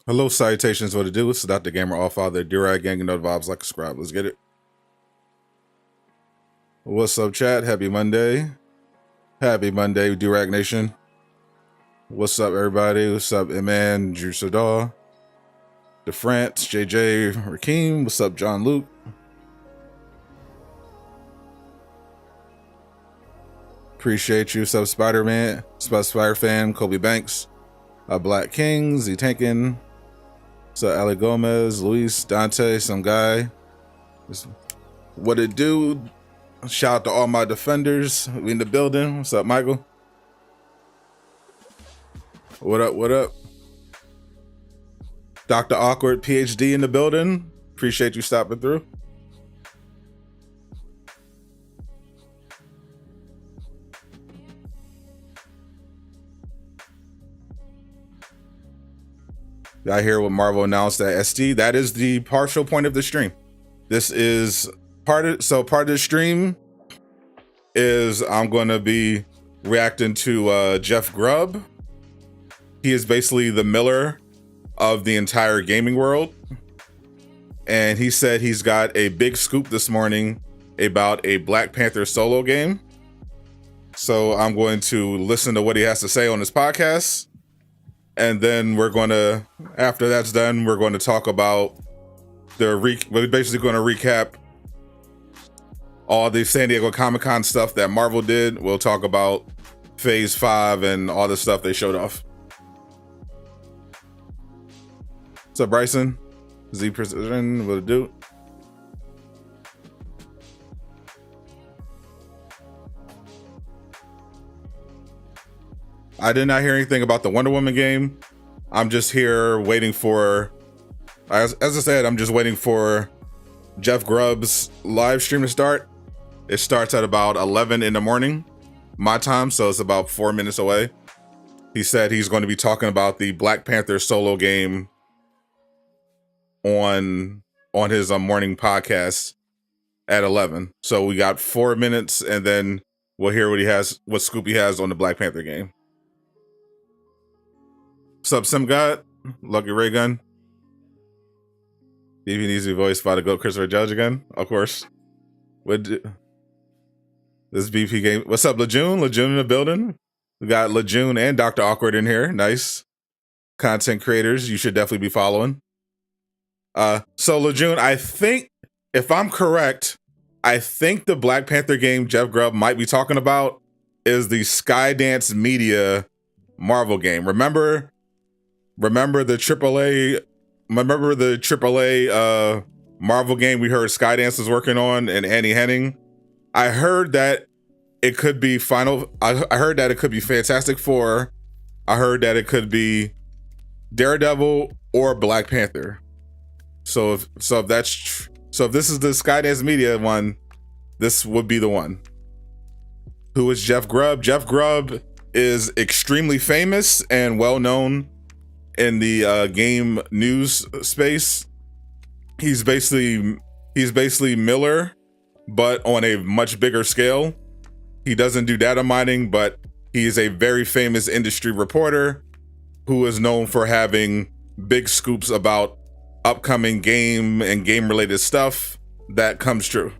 Hello, salutations, what it do? It's Sadot the Gamer, all father, Durag gang, and no vibes like a scribe. Let's get it. What's up, chat? Happy Monday. Happy Monday, Durag Nation. What's up, everybody? What's up, Iman, Drew Sadar, DeFrance, JJ, Rakeem. What's up, John Luke? Appreciate you. What's up, Spider-Man, Spider Fan, Kobe Banks, Black King, Z Tankin. What's up, Ali Gomez, Luis, Dante, some guy. What it do? Shout out to all my defenders. We in the building. What's up, Michael? What up, what up? Dr. Awkward, PhD in the building. Appreciate you stopping through. I hear what Marvel announced at SD. That is the partial point of the stream. This is part of the stream is I'm going to be reacting to Jeff Grubb. He is basically the Miller of the entire gaming world. And he said he's got a big scoop this morning about a Black Panther solo game. So I'm going to listen to what he has to say on his podcast. And then we're going to, after that's done, we're going to talk about we're basically going to recap all the San Diego Comic-Con stuff that Marvel did. We'll talk about Phase 5 and all the stuff they showed off. What's up, Bryson? Z Precision, what it do? I did not hear anything about the Wonder Woman game. I'm just here waiting for, as I said, I'm just waiting for Jeff Grubb's live stream to start. It starts at about 11 in the morning, my time, so it's about 4 minutes away. He said he's going to be talking about the Black Panther solo game on his morning podcast at 11. So we got 4 minutes, and then we'll hear what scoop he has on the Black Panther game. What's up, Sim God? Lucky Ray Gun. Even easy voice by the GOAT Christopher Judge again, of course. This BP game. What's up, Laajune? Laajune in the building. We got Laajune and Dr. Awkward in here. Nice. Content creators you should definitely be following. So Laajune, I think, if I'm correct, I think the Black Panther game Jeff Grubb might be talking about is the Skydance Media Marvel game. Remember the AAA Marvel game we heard Skydance was working on and Annie Henning? I heard that it could be I heard that it could be Fantastic Four. I heard that it could be Daredevil or Black Panther. So if this is the Skydance Media one, this would be the one. Who is Jeff Grubb? Jeff Grubb is extremely famous and well known in the game news space. He's basically Miller, but on a much bigger scale. He doesn't do data mining, but he is a very famous industry reporter who is known for having big scoops about upcoming game and game related stuff that comes true.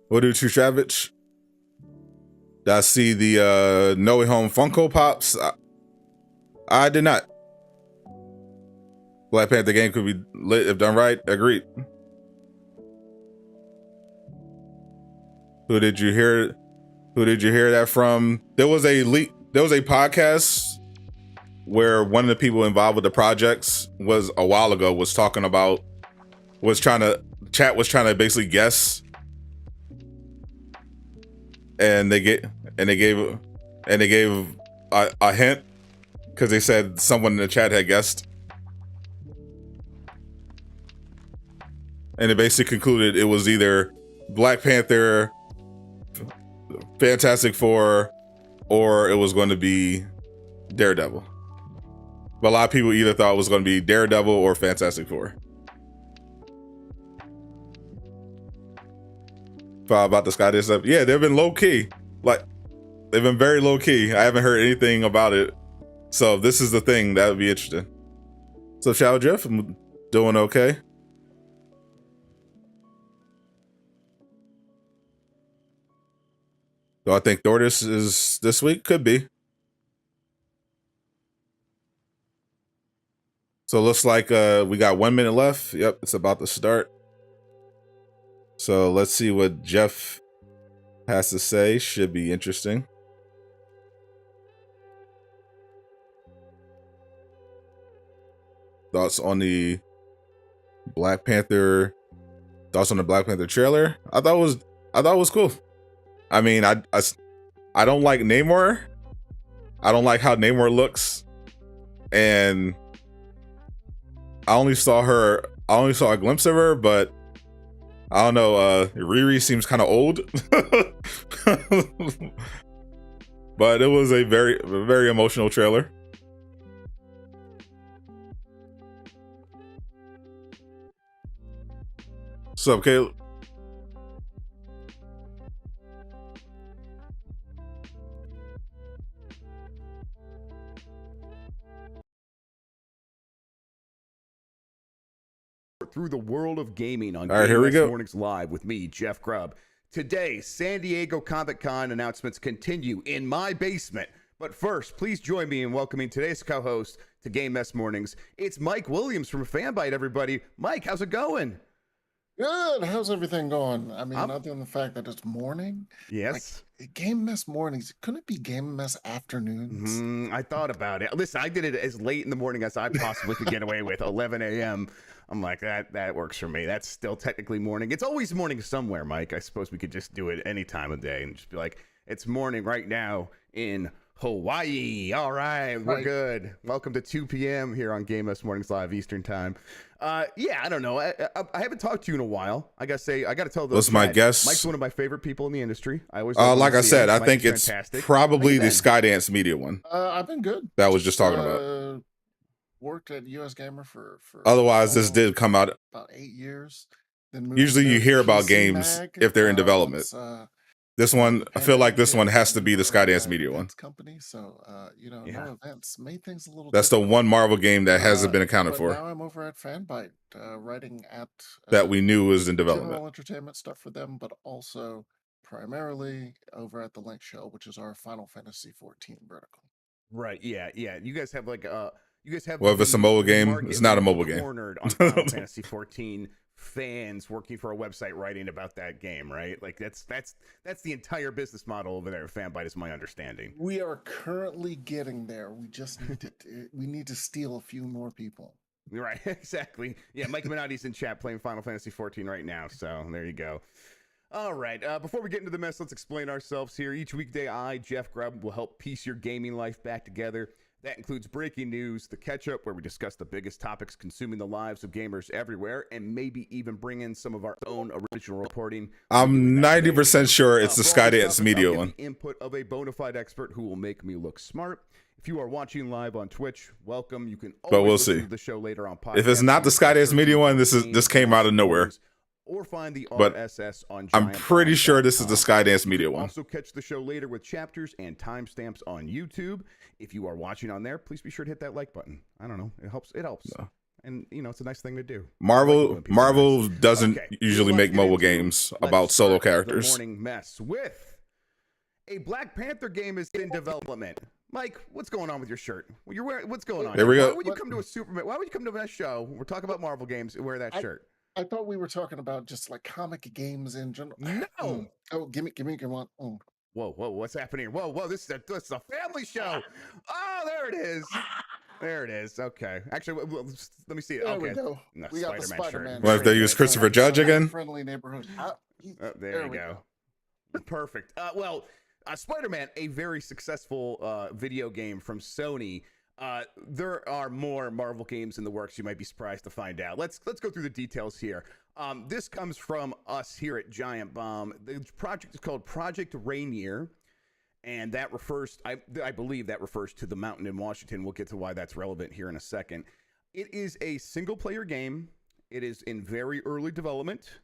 What do True Savage? Did I see the No Way Home Funko Pops? I did not. Black Panther game could be lit if done right. Agreed. Who did you hear that from? There was a podcast where one of the people involved with the projects was a while ago was trying to basically guess. And they gave a hint because they said someone in the chat had guessed, and it basically concluded it was either Black Panther Fantastic Four, or it was going to be Daredevil. But a lot of people either thought it was going to be Daredevil or Fantastic Four. About the Skydance stuff. Yeah, they've been low key. Like, they've been very low key. I haven't heard anything about it. So if this is the thing, that would be interesting. So Shadow Jeff, I'm doing okay. Do I think Thor is this week? Could be. So it looks like we got 1 minute left. Yep, it's about to start. So let's see what Jeff has to say. Should be interesting. Thoughts on the Black Panther? Thoughts on the Black Panther trailer? I thought it was cool. I mean, I don't like Namor. I don't like how Namor looks, and I only saw a glimpse of her, but I don't know. Riri seems kind of old, but it was a very emotional trailer. What's up, Caleb? Through the world of gaming on Here we go. Mornings Live with me, Jeff Grubb. Today, San Diego Comic-Con announcements continue in my basement. But first, please join me in welcoming today's co-host to Game Mess Mornings. It's Mike Williams from Fanbyte, everybody. Mike, how's it going? Good. How's everything going? I mean, other than the fact that it's morning. Yes. Like, Game Mess mornings. Couldn't it be Game Mess afternoons? I thought about it. Listen, I did it as late in the morning as I possibly could get away with, 11 a.m. I'm like, that works for me. That's still technically morning. It's always morning somewhere, Mike. I suppose we could just do it any time of day and just be like, it's morning right now in Hawaii. All right, we're good. Welcome to 2 p.m. here on Game Mess Mornings Live Eastern Time. Yeah, I don't know. I haven't talked to you in a while. I got to tell those. What's my guess? Mike's one of my favorite people in the industry. I always like I said, I think it's fantastic. probably the Skydance Media one. I've been good. That was just talking about. Worked at US Gamer for Otherwise, this did come out about 8 years. Then usually you hear about PC games Mag, if they're in development. This one, I feel like this one has to be the Skydance Media one. Company, so no events made things a little. That's the one Marvel game that hasn't been accounted for. Now I'm over at Fanbyte, writing at that we knew was in development. General entertainment stuff for them, but also primarily over at the Link Show, which is our Final Fantasy 14 vertical. Right. Yeah. You guys have like you guys have. Well, if it's a mobile game, it's not a mobile game. Cornered on Final Fantasy 14 fans working for a website writing about that game, right? Like that's the entire business model over there at Fanbyte, is my understanding. We are currently getting there. We just need to we need to steal a few more people. Right, exactly. Yeah, Mike Minotti's in chat playing Final Fantasy 14 right now, so there you go. All right, before we get into the mess, let's explain ourselves here. Each weekday, I, Jeff Grubb, will help piece your gaming life back together. That includes breaking news, the catch-up, where we discuss the biggest topics consuming the lives of gamers everywhere, and maybe even bring in some of our own original reporting. I'm 90% sure it's the Skydance Media one. Input of a bona fide expert who will make me look smart. If you are watching live on Twitch, welcome. You can always listen to the show later on podcast. If it's not the Skydance Media one, this came out of nowhere. Or find the but RSS on I'm pretty sure this is the Skydance Media one. Also catch the show later with chapters and timestamps on YouTube. If you are watching on there, please be sure to hit that like button. I don't know. It helps. No. And, it's a nice thing to do. Marvel doesn't usually make mobile games about solo characters. The morning mess with a Black Panther game is in development. Mike, what's going on with your shirt? You're wearing, what's going on? There we go. Why would you come to a Superman? Why would you come to a show? We're talking about Marvel games and wear that shirt. I thought we were talking about just like comic games in general. No. Oh, give me one. Oh. Whoa, what's happening here? Whoa, this is a family show. Oh, there it is. There it is. Okay. Actually, let me see it. There okay. we go. No, we got the Spider-Man. What if they use Christopher Judge again? Friendly neighborhood. There you go. Perfect. Spider-Man, a very successful video game from Sony. There are more Marvel games in the works. You might be surprised to find out. Let's go through the details here. This comes from us here at Giant Bomb. The project is called Project Rainier, and that refers, I believe that refers to the mountain in Washington. We'll get to why that's relevant here in a second. It is a single-player game. It is in very early development,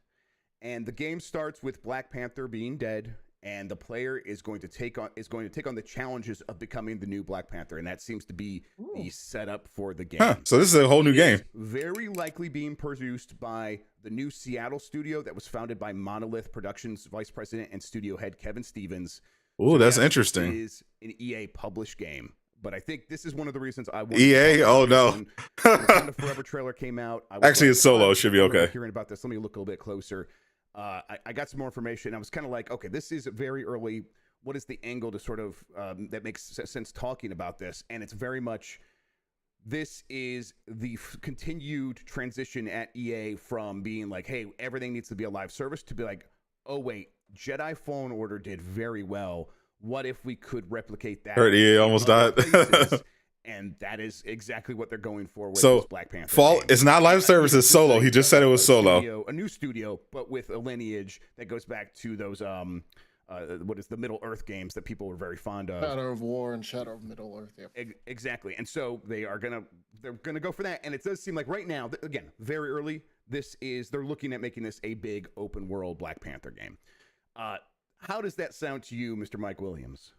and the game starts with Black Panther being dead, and the player is going to take on the challenges of becoming the new Black Panther, and that seems to be the setup for the game. So this is a whole new game. Very likely being produced by the new Seattle studio that was founded by Monolith Productions Vice President and studio head Kevin Stevens. Oh, that's interesting. It is an EA published game, but I think this is one of I want EA. Oh no! The Forever trailer came out. Actually, it's solo. It should be okay. Hearing about this, let me look a little bit closer. I got some more information. I was kind of like, okay, this is very early. What is the angle to sort of that makes sense talking about this? And it's very much, this is the continued transition at EA from being like, hey, everything needs to be a live service, to be like, oh wait, Jedi Fallen Order did very well. What if we could replicate that? Heard EA almost died. And that is exactly what they're going for with So this Black Panther game. It's not live service, it's solo. He just said it was solo. A new studio, but with a lineage that goes back to those what is the Middle Earth games that people were very fond of. Shadow of War and Shadow of Middle Earth. Yep. Exactly. And so they're gonna go for that. And it does seem like right now, again, very early, they're looking at making this a big open world Black Panther game. How does that sound to you, Mr. Mike Williams?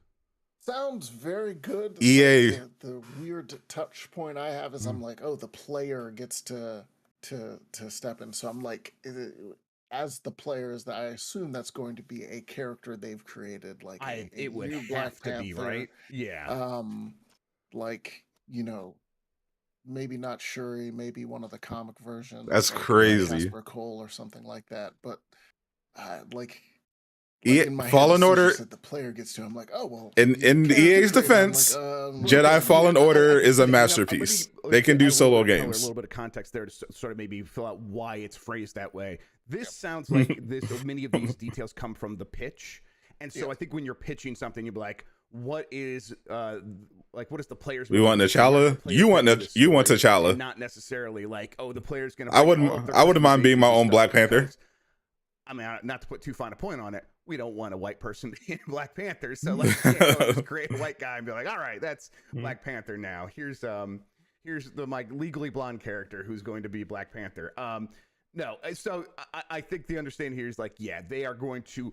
Sounds very good. EA. The weird touch point I have is I'm like, oh, the player gets to step in. So I'm like, as the players, I assume that's going to be a character they've created, like it would new have Black to Panther, be, right? Yeah. Like, maybe not Shuri, maybe one of the comic versions. That's like crazy. Jasper Cole or something like that. But like in Fallen Order, the player gets to. I'm like, oh well. In EA's defense, Jedi Fallen Order is a masterpiece. They can do solo games. A little bit of context there to sort of maybe fill out why it's phrased that way. This sounds like many of these details come from the pitch, and so I think when you're pitching something, you'd be like, what is what is the players? We want T'Challa. You want T'Challa. Not necessarily like, oh, the player's gonna. I wouldn't mind being my own Black Panther. I mean, not to put too fine a point on it, we don't want a white person being Black Panther, so let's just create a white guy and be like, all right, that's Black Panther now. Here's my legally blonde character who's going to be Black Panther. No, so I think the understanding here is like, yeah, they are going to,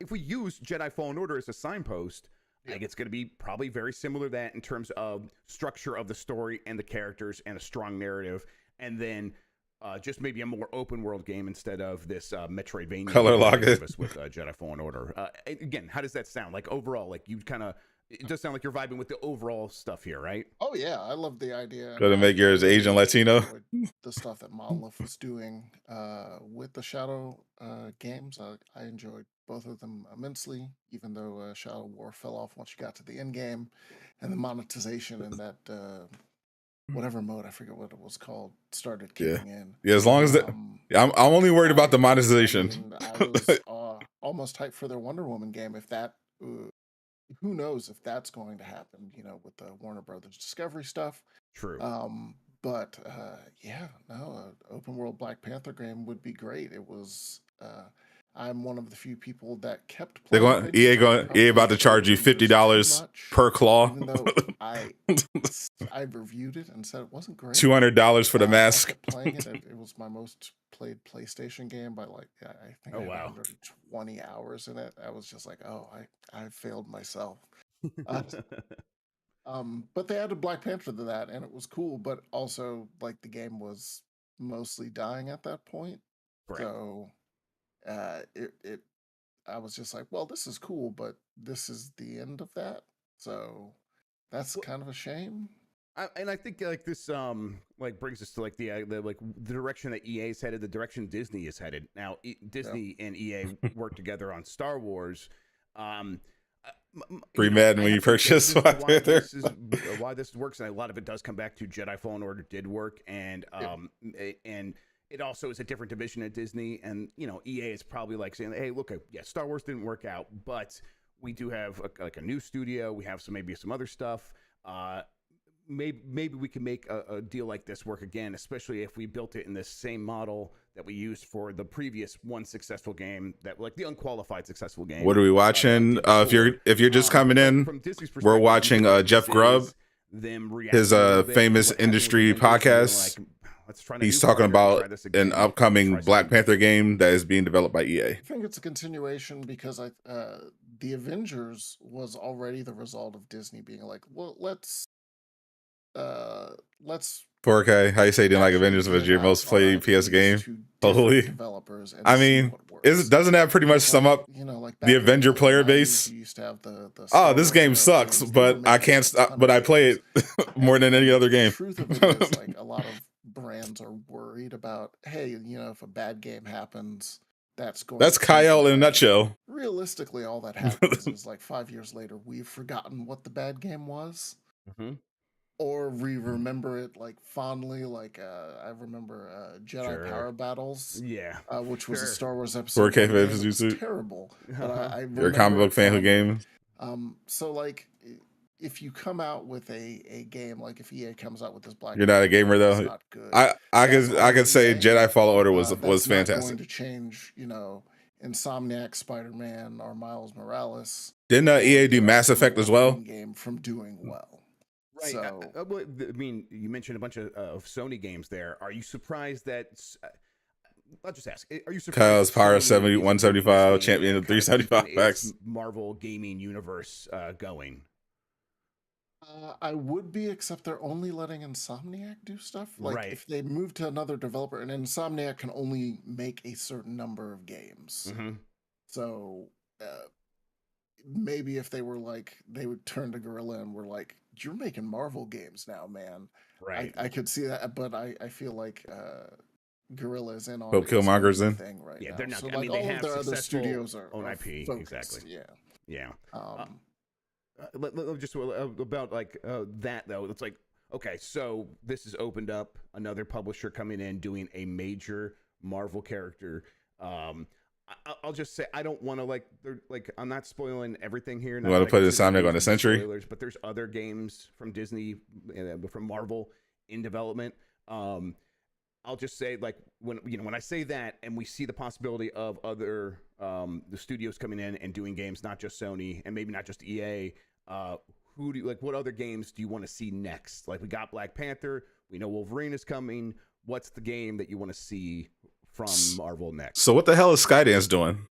if we use Jedi Fallen Order as a signpost, I think it's going to be probably very similar to that in terms of structure of the story and the characters and a strong narrative, and then just maybe a more open world game instead of this Metroidvania color lock with Jedi Fallen Order. Again, how does that sound? Like overall, like you kind of, it does sound like you're vibing with the overall stuff here, right? Oh yeah, I love the idea. Gonna make yours Asian Latino. The stuff that Monolith was doing with the Shadow games, I enjoyed both of them immensely. Even though Shadow War fell off once you got to the end game, and the monetization in that whatever mode, I forget what it was called, started kicking in. Yeah, as long as I'm only worried about the monetization. I was almost hyped for their Wonder Woman game. If that, who knows if that's going to happen? With the Warner Brothers Discovery stuff. True. But open world Black Panther game would be great. It was. I'm one of the few people that kept playing. EA about to charge you $50 per claw. Even though I reviewed it and said it wasn't great. $200 for the mask. I kept playing it. It was my most played PlayStation game by I think I had 120 hours in it. I was just like, oh, I failed myself. But they added Black Panther to that, and it was cool. But also, like, the game was mostly dying at that point. Right. So I was just like, well, this is cool, but this is the end of that. So that's kind of a shame. And I think like this brings us to like the direction that EA is headed, the direction Disney is headed. Now Disney and EA work together on Star Wars. Pre-Madden when you purchase why this works, and a lot of it does come back to Jedi Fallen Order did work, and and it also is a different division at Disney, and EA is probably like saying, hey, look, Star Wars didn't work out, but we do have a new studio, we have maybe some other stuff. Maybe we can make a deal like this work again, especially if we built it in this same model that we used for the previous one successful game, that like the unqualified successful game. What are we watching? If you're just coming in, from Disney's perspective, we're watching Jeff Grubb, his famous industry podcast. He's talking about an upcoming Black Panther game that is being developed by EA. I think it's a continuation because the Avengers was already the result of Disney being like, well, let's 4K. How you say you didn't like Avengers was your most played PS game? Holy. Developers and I mean, doesn't that pretty much sum up like the Avenger player base? You used to have the This game sucks, but I can't stop. But I play it more than any other game. The truth of it is, like, a lot of brands are worried about, hey, if a bad game happens, that's Kyle in a nutshell. Realistically, all that happens is like 5 years later, we've forgotten what the bad game was. Mm-hmm. Or we remember it like fondly, like I remember Jedi Power Battles, which was a Star Wars episode. 4K it was terrible. But you're a comic book fan who game. So like, if you come out with a game, like if EA comes out with this Black, you're not a gamer though. Not good. I could say Jedi Fallen Order was fantastic. Not going to change, Insomniac Spider-Man or Miles Morales. Didn't EA do Mass Effect as well? Game from doing well. Right. So, I mean, you mentioned a bunch of Sony games there. Are you surprised that? I'll just ask. Are you surprised? Kyle's Power 175, Champion 375 packs. Marvel gaming universe going. I would be, except they're only letting Insomniac do stuff. Like if they move to another developer, and Insomniac can only make a certain number of games. Mm-hmm. So maybe if they were like, they would turn to Guerrilla and were like, you're making Marvel games now, man. Right. I could see that, but I feel like Guerrilla is in on Killmonger's in thing right now. They're not. So I mean, all they of have their other studios own are IP. focused. Exactly. Yeah. Just about like that though. It's like, okay, so this has opened up another publisher coming in doing a major Marvel character. I'll just say I don't want to I'm not spoiling everything here. You want to put Insomniac on the Century? Spoilers, but there's other games from Disney, from Marvel in development. I'll just say, like, when I say that and we see the possibility of other the studios coming in and doing games, not just Sony and maybe not just EA, what other games do you want to see next? Like, we got Black Panther, we know Wolverine is coming. What's the game that you want to see from Marvel next? So what the hell is Skydance doing?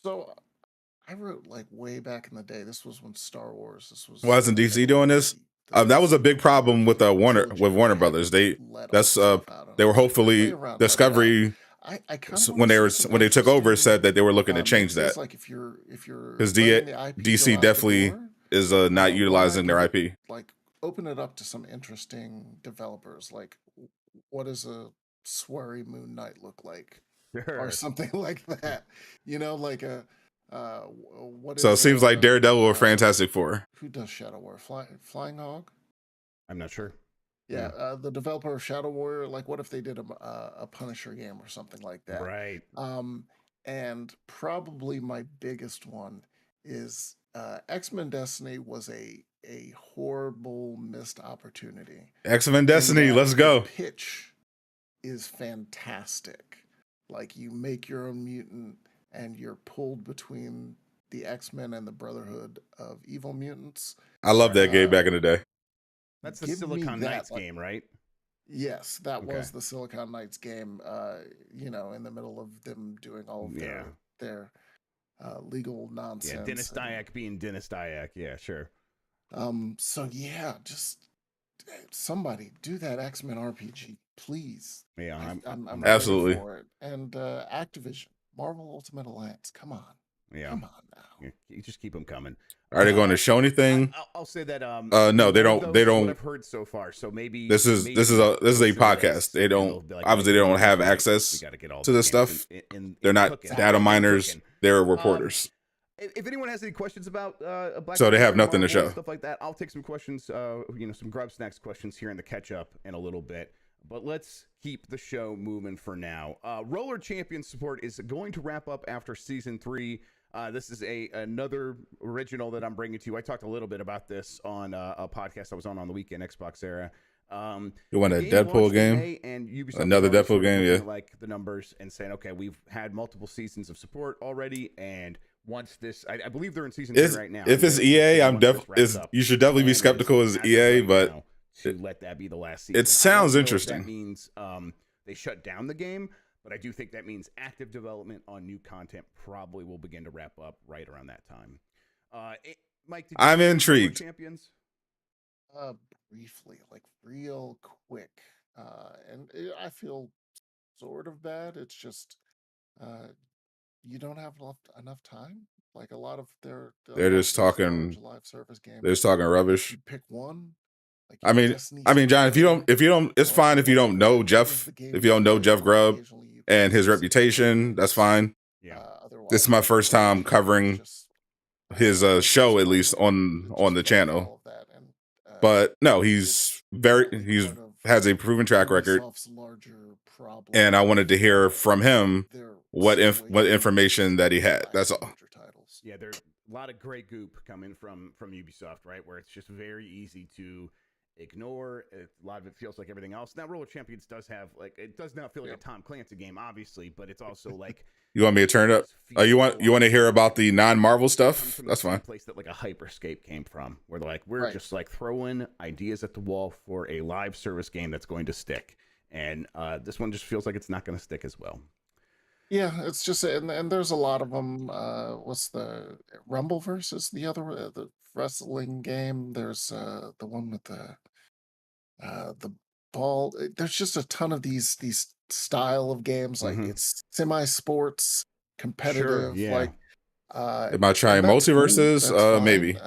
So I wrote, like, way back in the day. This was when Star Wars. Wasn't DC doing this? That was a big problem with Warner Brothers. They were hopefully Discovery when they took over said that they were looking to change that. Like if you're because DC definitely is not utilizing their IP. Like, open it up to some interesting developers. Like, what does a Swery Moon Knight look like, or something like that? Like a. So it seems like Daredevil or Fantastic Four. Who does Shadow Warrior? Flying Hog? I'm not sure. Yeah, the developer of Shadow Warrior. Like, what if they did a Punisher game or something like that? Right. And probably my biggest one is X-Men Destiny was a horrible missed opportunity. X-Men Destiny, let's go. The pitch is fantastic. Like, you make your own mutant and you're pulled between the X-Men and the Brotherhood of Evil Mutants. I love that game back in the day. That's the Silicon Knights game, right? Yes, that was the Silicon Knights game, in the middle of them doing all of their legal nonsense. Yeah, Dennis Dyack being Dennis Dyack. Yeah, sure. So yeah, just somebody do that X-Men RPG, please. Yeah, I'm absolutely for it. And Activision, Marvel Ultimate Alliance, come on. Yeah. Come on now. Yeah, you just keep them coming. Are they going to show anything? I'll say that. No, they don't. They don't. What I've heard so far. So maybe this is a podcast. They don't. Obviously, they don't have access to this stuff. They're not data miners. They're reporters. If anyone has any questions about Black so they have Panther, nothing to show. Stuff like that. I'll take some questions. Some grub snacks questions here in the catch up in a little bit. But let's keep the show moving for now. Roller Champion support is going to wrap up after season 3. This is another original that I'm bringing to you. I talked a little bit about this on a podcast I was on the Weekend Xbox Era. You want a the Deadpool launched in game? May, and Ubisoft Another is already Deadpool sort of game, looking yeah. at, like the numbers and saying, okay, we've had multiple seasons of support already, and once this, I believe they're in season 3 right now. If it's They're EA, saying I'm once this wraps up, you should definitely the be plan is, skeptical as as of EA, right but now, to let that be the last it season. I sounds don't know if interesting. that means they shut down the game, but I do think that means active development on new content probably will begin to wrap up right around that time. Mike, did you I'm play intrigued. Champions? Briefly, like real quick, I feel sort of bad. It's just you don't have enough time. Like a lot of They're just talking. live service games. They're just talking rubbish. You pick one. Like I mean, John, if you don't, it's fine if you don't know Jeff. If you don't know Jeff Grubb and his reputation, that's fine. Yeah. This is my first time covering his show, at least on the channel. But no, he's has a proven track record, and I wanted to hear from him what information that he had. That's all. Yeah, there's a lot of great goop coming from Ubisoft, right? Where it's just very easy to ignore. A lot of it feels like everything else. Now, Roller Champions does have, like, it does not feel like a Tom Clancy game, obviously, but it's also like. You want me to turn it up? You want to hear about the non-Marvel stuff? That's fine. Place that like a Hyperscape came from, where they're like, we're just like throwing ideas at the wall for a live service game that's going to stick, and this one just feels like it's not going to stick as well. Yeah, it's just and there's a lot of them. What's the Rumbleverse is the other the wrestling game. There's the one with the ball. There's just a ton of these style of games. Like it's semi-sports, competitive. Yeah. Like am I trying multiverses? Cool. Maybe.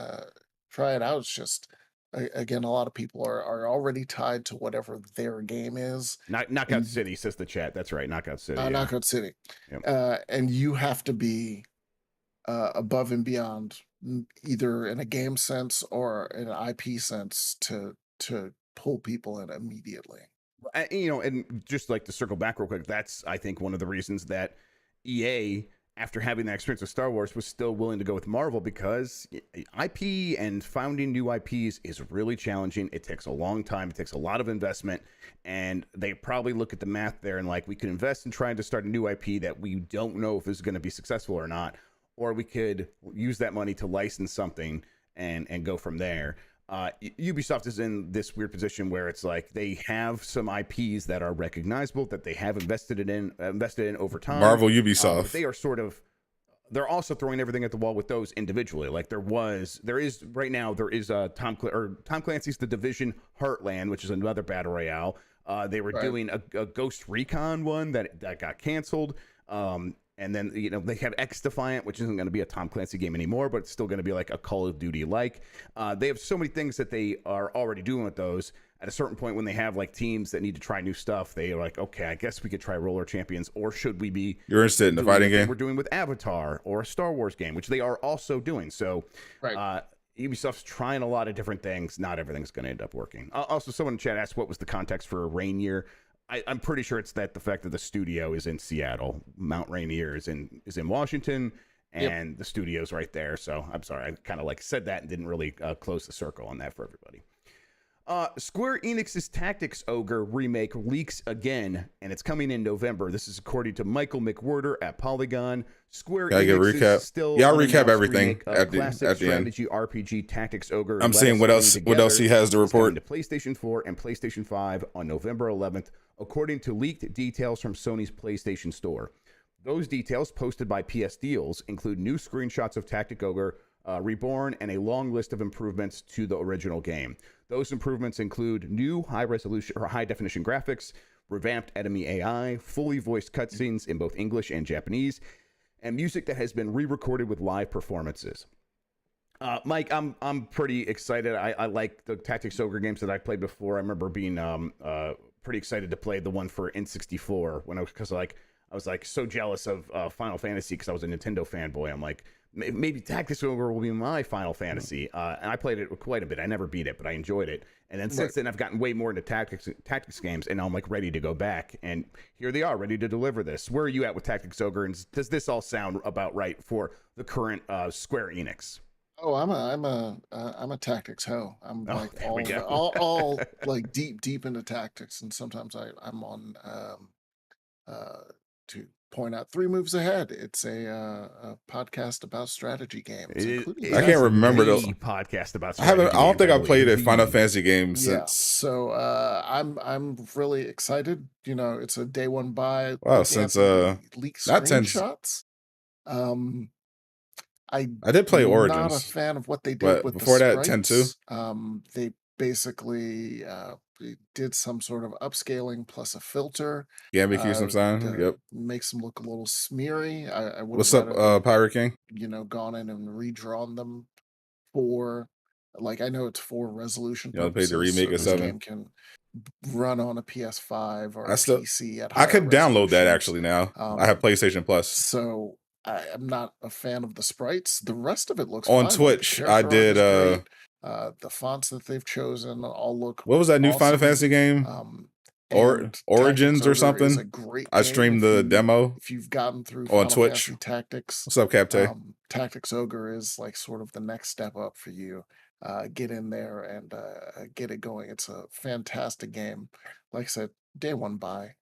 Try it out. It's just again, a lot of people are already tied to whatever their game is. Knockout City says the chat. That's right, Knockout City. Yeah. Knockout City. Yep. And you have to be above and beyond, either in a game sense or in an IP sense, to pull people in immediately. And just like to circle back real quick, that's, I think, one of the reasons that EA, after having that experience with Star Wars, was still willing to go with Marvel, because IP and founding new IPs is really challenging. It takes a long time. It takes a lot of investment. And they probably look at the math there and like, we could invest in trying to start a new IP that we don't know if is going to be successful or not, or we could use that money to license something and go from there. Ubisoft is in this weird position where it's like they have some IPs that are recognizable, that they have invested in over time. Marvel, Ubisoft. They are they're also throwing everything at the wall with those individually. Like there is Tom Clancy's The Division Heartland, which is another battle royale. They were doing a Ghost Recon one that got canceled. And then, they have X Defiant, which isn't going to be a Tom Clancy game anymore, but it's still going to be like a Call of Duty like. They have so many things that they are already doing with those. At a certain point, when they have like teams that need to try new stuff, they are like, okay, I guess we could try Roller Champions, or should we be? You're interested in the fighting game? We're doing with Avatar or a Star Wars game, which they are also doing. So, Ubisoft's trying a lot of different things. Not everything's going to end up working. Also, someone in chat asked what was the context for Rainier. I'm pretty sure it's that the fact that the studio is in Seattle, Mount Rainier is in Washington, and the studio's right there. So I'm sorry, I kind of like said that and didn't really close the circle on that for everybody. Square Enix's Tactics Ogre remake leaks again, and it's coming in November. This is according to Michael McWhorter at Polygon. Square Enix is still I'll recap everything at the strategy end. RPG Tactics Ogre. I'm seeing what else he has to report. To PlayStation 4 and PlayStation 5 on November 11th, according to leaked details from Sony's PlayStation Store. Those details, posted by PS Deals, include new screenshots of Tactic Ogre Reborn and a long list of improvements to the original game. Those improvements include new high-resolution or high-definition graphics, revamped enemy AI, fully voiced cutscenes in both English and Japanese, and music that has been re-recorded with live performances. Mike, I'm pretty excited. I like the Tactics Ogre games that I played before. I remember being pretty excited to play the one for N64 because I was so jealous of Final Fantasy because I was a Nintendo fanboy. I'm like, maybe Tactics Ogre will be my Final Fantasy. And I played it quite a bit. I never beat it, but I enjoyed it. And then since then, I've gotten way more into tactics games, and now I'm like ready to go back. And here they are, ready to deliver this. Where are you at with Tactics Ogre? And does this all sound about right for the current Square Enix? Oh, I'm a tactics hoe. I'm Oh, like there we go. all like deep into tactics, and sometimes I'm on uh to point out three moves ahead. It's a podcast about strategy games, including I It can't is Valor. remember the the. podcast about I haven't. strategy I don't games, think I I played believe. a Final The Fantasy game Yeah, since. so I'm really excited. You know, it's a day one buy. Wow, Looking at since the leak not 10. screenshots, um, I'm I did play not a Origins, fan of what they did but with the before that, 10-2. sprites. They basically they did some sort of upscaling plus a filter Yeah, MQ some sign. to Yep. makes them look a little smeary. I would have What's up, rather they, Pirate King? gone in and redrawn them for, like, I know it's for resolution You know, played the purposes, remake so of this 7. game can run on a PS5 or I a still, PC at I higher could download that resolutions. actually now. I have PlayStation Plus. So I am not a fan of the sprites. The rest of it looks On fine. Like, the Twitch, I character art did. is great. The fonts that they've chosen all look What was that new Final awesome. Fantasy game? And Origins or Tactics Ogre is a something. great I game streamed the demo if you've gotten through on Final Twitch. Fantasy Tactics. What's up, Captain? Tactics Ogre is like sort of the next step up for you. Get in there and get it going. It's a fantastic game. Like I said, day one buy.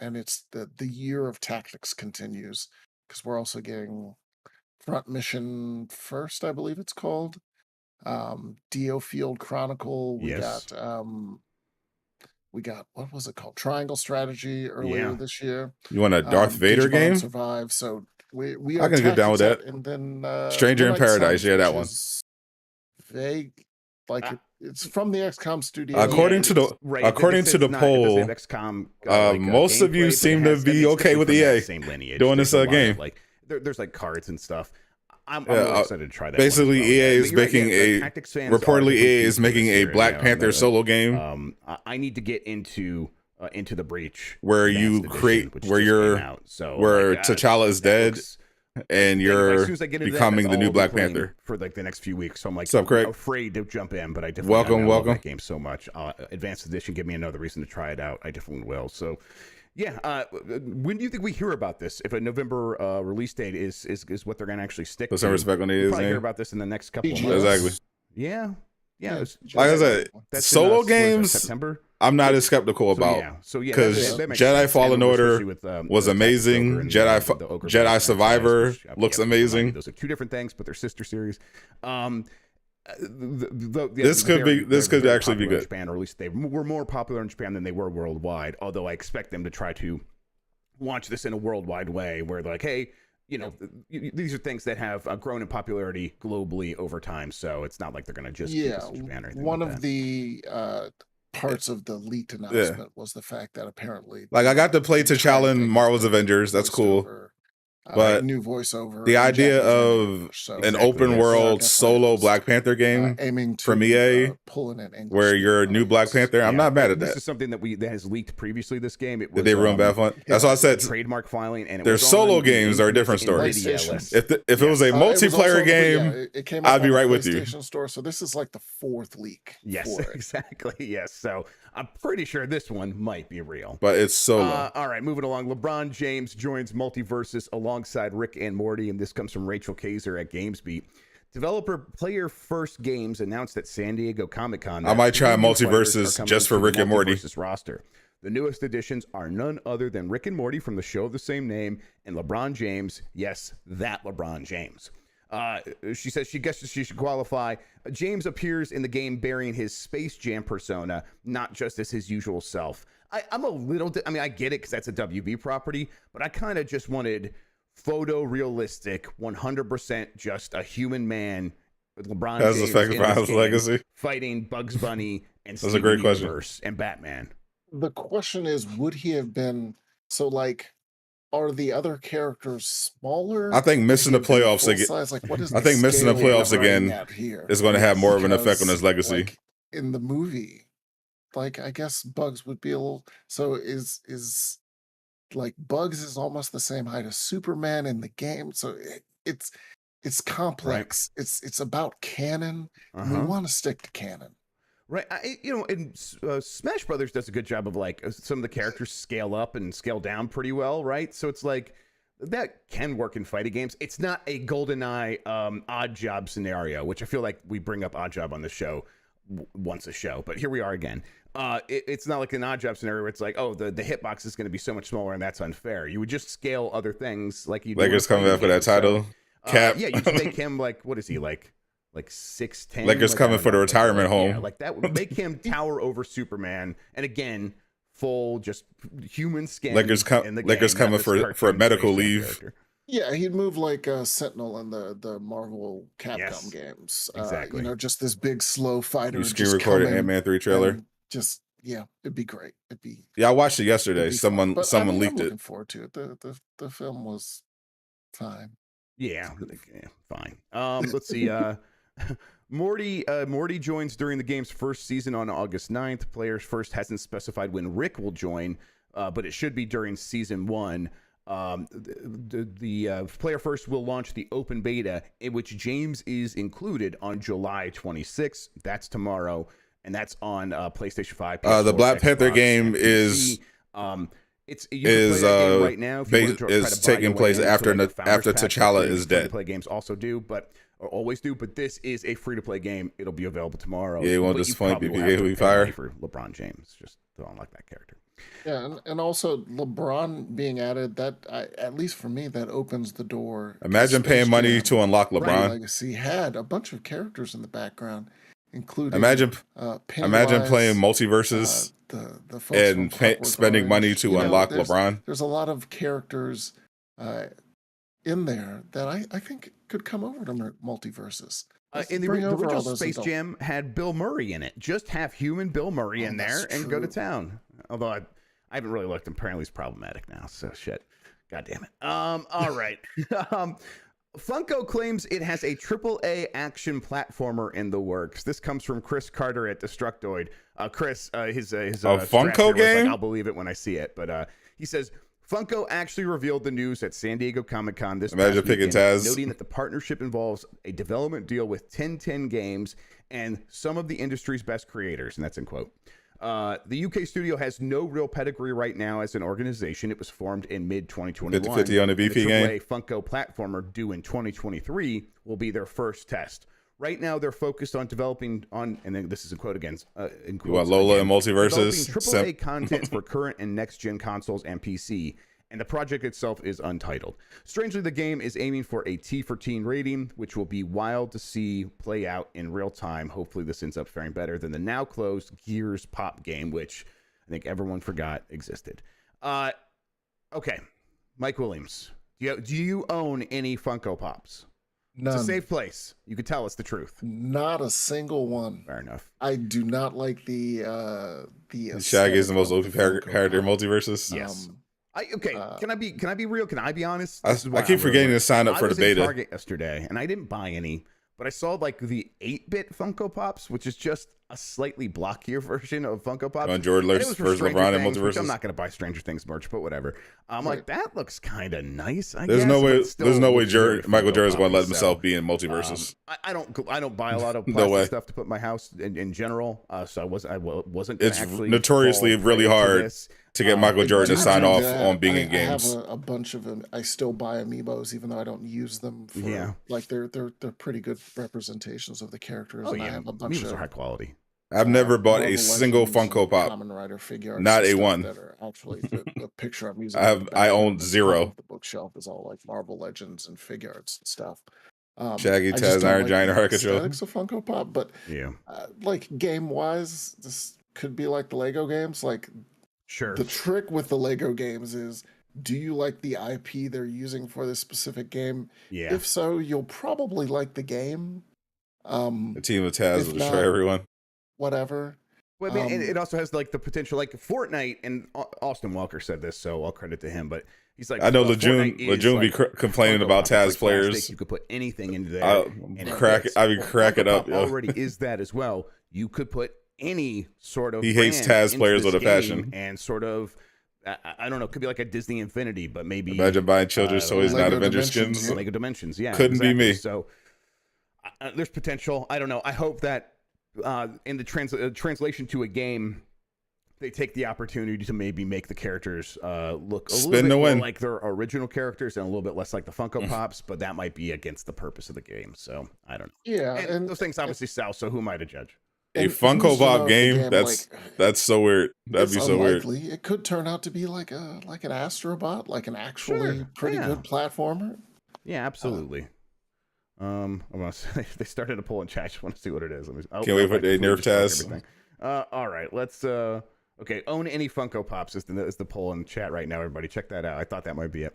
And it's the year of tactics continues, because we're also getting Front Mission First, I believe it's called. Dio Field Chronicle. Yes. We got, what was it called? Triangle Strategy earlier Yeah. this year. You want a Darth Vader Digimon game? Survive. So we I are can get down with tactics that. out, and then Stranger in Midnight Paradise. Suns, Yeah, that which one. is vague. Like, it's from the XCOM studio. According to the poll, most of you seem to be okay with EA same lineage. doing this game. Like there's like cards and stuff. I'm really excited to try that. Basically, EA is making reportedly EA is making a Black here, Panther solo game. I need to get into the Breach, where you create where T'Challa is dead. And you're becoming the new Black Panther for like the next few weeks. So I'm like, what's up, Craig? Afraid to jump in, but I definitely love that game so much. Advanced Edition, give me another reason to try it out. I definitely will. So, yeah. When do you think we hear about this? If a November release date is what they're going to actually stick Put some respect on the we'll probably hear about this in the next couple of months. Exactly. Yeah. Like I said, solo games. September. I'm not as skeptical about. Because Jedi Fallen Order was amazing. Jedi Survivor looks amazing. Those are two different things, but they're sister series. This could actually be good. In Japan, or at least they were more popular in Japan than they were worldwide. Although I expect them to try to launch this in a worldwide way, where they're like, hey, these are things that have grown in popularity globally over time. So it's not like they're going to just keep this in Japan or anything. One of the parts of the leaked announcement was the fact that apparently, like, I got to play T'Challa in Marvel's Avengers. That's cool. But new voiceover, the idea of an open world solo Black Panther game aiming to, from EA, where you're a new Black Panther, I'm not mad at that. This is something that has leaked previously. This game, it was, did they ruin Battlefront? That's why I said trademark filing, and their solo games are a different story. If it was a multiplayer game, it came I'd be right with you. Store, so this is like the fourth leak. Yes, exactly. Yes, so I'm pretty sure this one might be real, but it's solo. All right, moving along. LeBron James joins Multiversus alongside Rick and Morty, and this comes from Rachel Kaiser at GamesBeat. Developer Player First Games announced at San Diego Comic-Con. I might try Multiversus just for Rick and Morty. Roster. The newest additions are none other than Rick and Morty from the show of the same name and LeBron James. Yes, that LeBron James. She says she guesses she should qualify. James appears in the game bearing his Space Jam persona, not just as his usual self. I'm a little, I get it because that's a WB property, but I kind of just wanted photorealistic, 100% just a human man with LeBron James in his legacy, fighting Bugs Bunny and that's a great question. And Batman. The question is, would he have been so like? Are the other characters smaller? I think missing the playoffs again. Like, what is I think missing the playoffs again is going to have more of an effect on his legacy. Like, in the movie, like, I guess Bugs would be a little. So is like Bugs is almost the same height as Superman in the game. So it's complex. Right. It's about canon. And we want to stick to canon. Right, and Smash Brothers does a good job of like some of the characters scale up and scale down pretty well, right? So it's like that can work in fighting games. It's not a GoldenEye odd job scenario, which I feel like we bring up odd job on the show once a show, but here we are again. It's not like an odd job scenario where it's like, oh, the hitbox is going to be so much smaller and that's unfair. You would just scale other things like you do. Lakers coming back for that title. Cap. Yeah, you make him like, what is he, like 6'10"? Lakers like, coming for the retirement home. Yeah, like that would make him tower over Superman. And again, full just human skin. Lakers coming for a medical leave. Character. Yeah, he'd move like Sentinel in the Marvel Capcom games. Exactly. Just this big slow fighter. You screen recorded Ant-Man 3 trailer. Just it'd be great. I watched it yesterday. Someone leaked I'm it. looking forward to it. The film was fine. Yeah, fine. Let's see. Morty joins during the game's first season on August 9th. Players First hasn't specified when Rick will join, but it should be during season 1. The Player First will launch the open beta, in which James is included, on July 26th. That's tomorrow, and that's on PlayStation 5. PS4, the Black Xbox, Panther game is right now. Is taking place after T'Challa is dead. Play games also do, but always do. But this is a free to play game. It'll be available tomorrow. Yeah, it won't disappoint MKIceAndFire for LeBron James. Just don't like that character. Yeah, and also LeBron being added, that at least for me, that opens the door. Imagine paying money to unlock LeBron. Legacy had a bunch of characters in the background, including imagine playing multiverses and spending money to unlock LeBron. There's a lot of characters in there that I think could come over to multiverses. In the original Space Jam had Bill Murray in it. Just have human Bill Murray in there and go to town. Although I haven't really looked. Apparently he's problematic now. So shit. God damn it. All right. Funko claims it has a AAA action platformer in the works. This comes from Chris Carter at Destructoid. Chris, his Funko game? I'll believe it when I see it. But he says Funko actually revealed the news at San Diego Comic-Con this past weekend, noting that the partnership involves a development deal with 1010 Games and some of the industry's best creators, and that's in quote. The UK studio has no real pedigree right now as an organization. It was formed in mid-2021. 50-50 on the VP game. The Funko platformer due in 2023 will be their first test. Right now, they're focused on developing and then this is a quote again. In quotes, you want Lola and multiverses? AAA content for current and next-gen consoles and PC, and the project itself is untitled. Strangely, the game is aiming for a T for teen rating, which will be wild to see play out in real time. Hopefully, this ends up faring better than the now closed Gears Pop game, which I think everyone forgot existed. Okay, Mike Williams, do you own any Funko Pops? None. It's a safe place. You could tell us the truth. Not a single one. Fair enough. I do not like the Shaggy is the most OP character multiverses. Yes. Can I be real? Can I be honest? I keep forgetting to sign up for the beta. I was in Target yesterday, and I didn't buy any, but I saw like the 8-bit Funko Pops, which is just a slightly blockier version of Funko Pops. On George versus LeBron and multiverses. I'm not going to buy Stranger Things merch, but whatever. I'm like, that looks kind of nice. There's no way Michael Jordan's going to let himself be in multiverses. I don't buy a lot of plastic stuff to put in my house in general. So I wasn't. It's notoriously really hard to get Michael Jordan to sign off on being in games. I have a bunch of them. I still buy amiibos, even though I don't use them. Like they're pretty good representations of the characters. Oh, and yeah. I have a bunch Amiibos are high quality. I've never bought a single Funko Pop. Kamen Rider figure not a one. That are actually the picture I'm using. I own zero. The bookshelf is all like Marvel Legends and figure arts and stuff. Shaggy, Taz, Iron Giant, Hard Control. Aesthetics of Funko Pop, but like game wise, this could be like the Lego games. Like, sure. The trick with the Lego games is, do you like the IP they're using for this specific game? Yeah. If so, you'll probably like the game. The team of Taz will destroy everyone. Whatever. Well, I mean, it also has like the potential, like Fortnite, and Austin Walker said this, so all credit to him. But he's like, I know Laajune be complaining about Taz players. You could put anything into there. I'd be cracking up. Already is that as well. You could put any sort of. He hates Taz players with a passion, and sort of. I don't know. It could be like a Disney Infinity, but maybe. Imagine buying children's toys, not Avenger skins. Lego Dimensions, yeah, couldn't be me. So there's potential. I don't know. I hope that in the translation to a game, they take the opportunity to maybe make the characters look a Spin little bit to more win. like their original characters and a little bit less like the Funko Pops, but that might be against the purpose of the game. So I don't know. Yeah, And those things obviously sell, so who am I to judge? A and Funko who's to know Pop if the game? That's so weird. That'd it's be so weird. unlikely. It could turn out to be like an Astrobot, like an actually Sure, pretty yeah. good platformer. Yeah, absolutely. I'm gonna say, they started a poll in chat. I just want to see what it is. Can't wait for the nerf test. All right, let's. Okay, own any Funko Pops is the poll in chat right now. Everybody, check that out. I thought that might be it.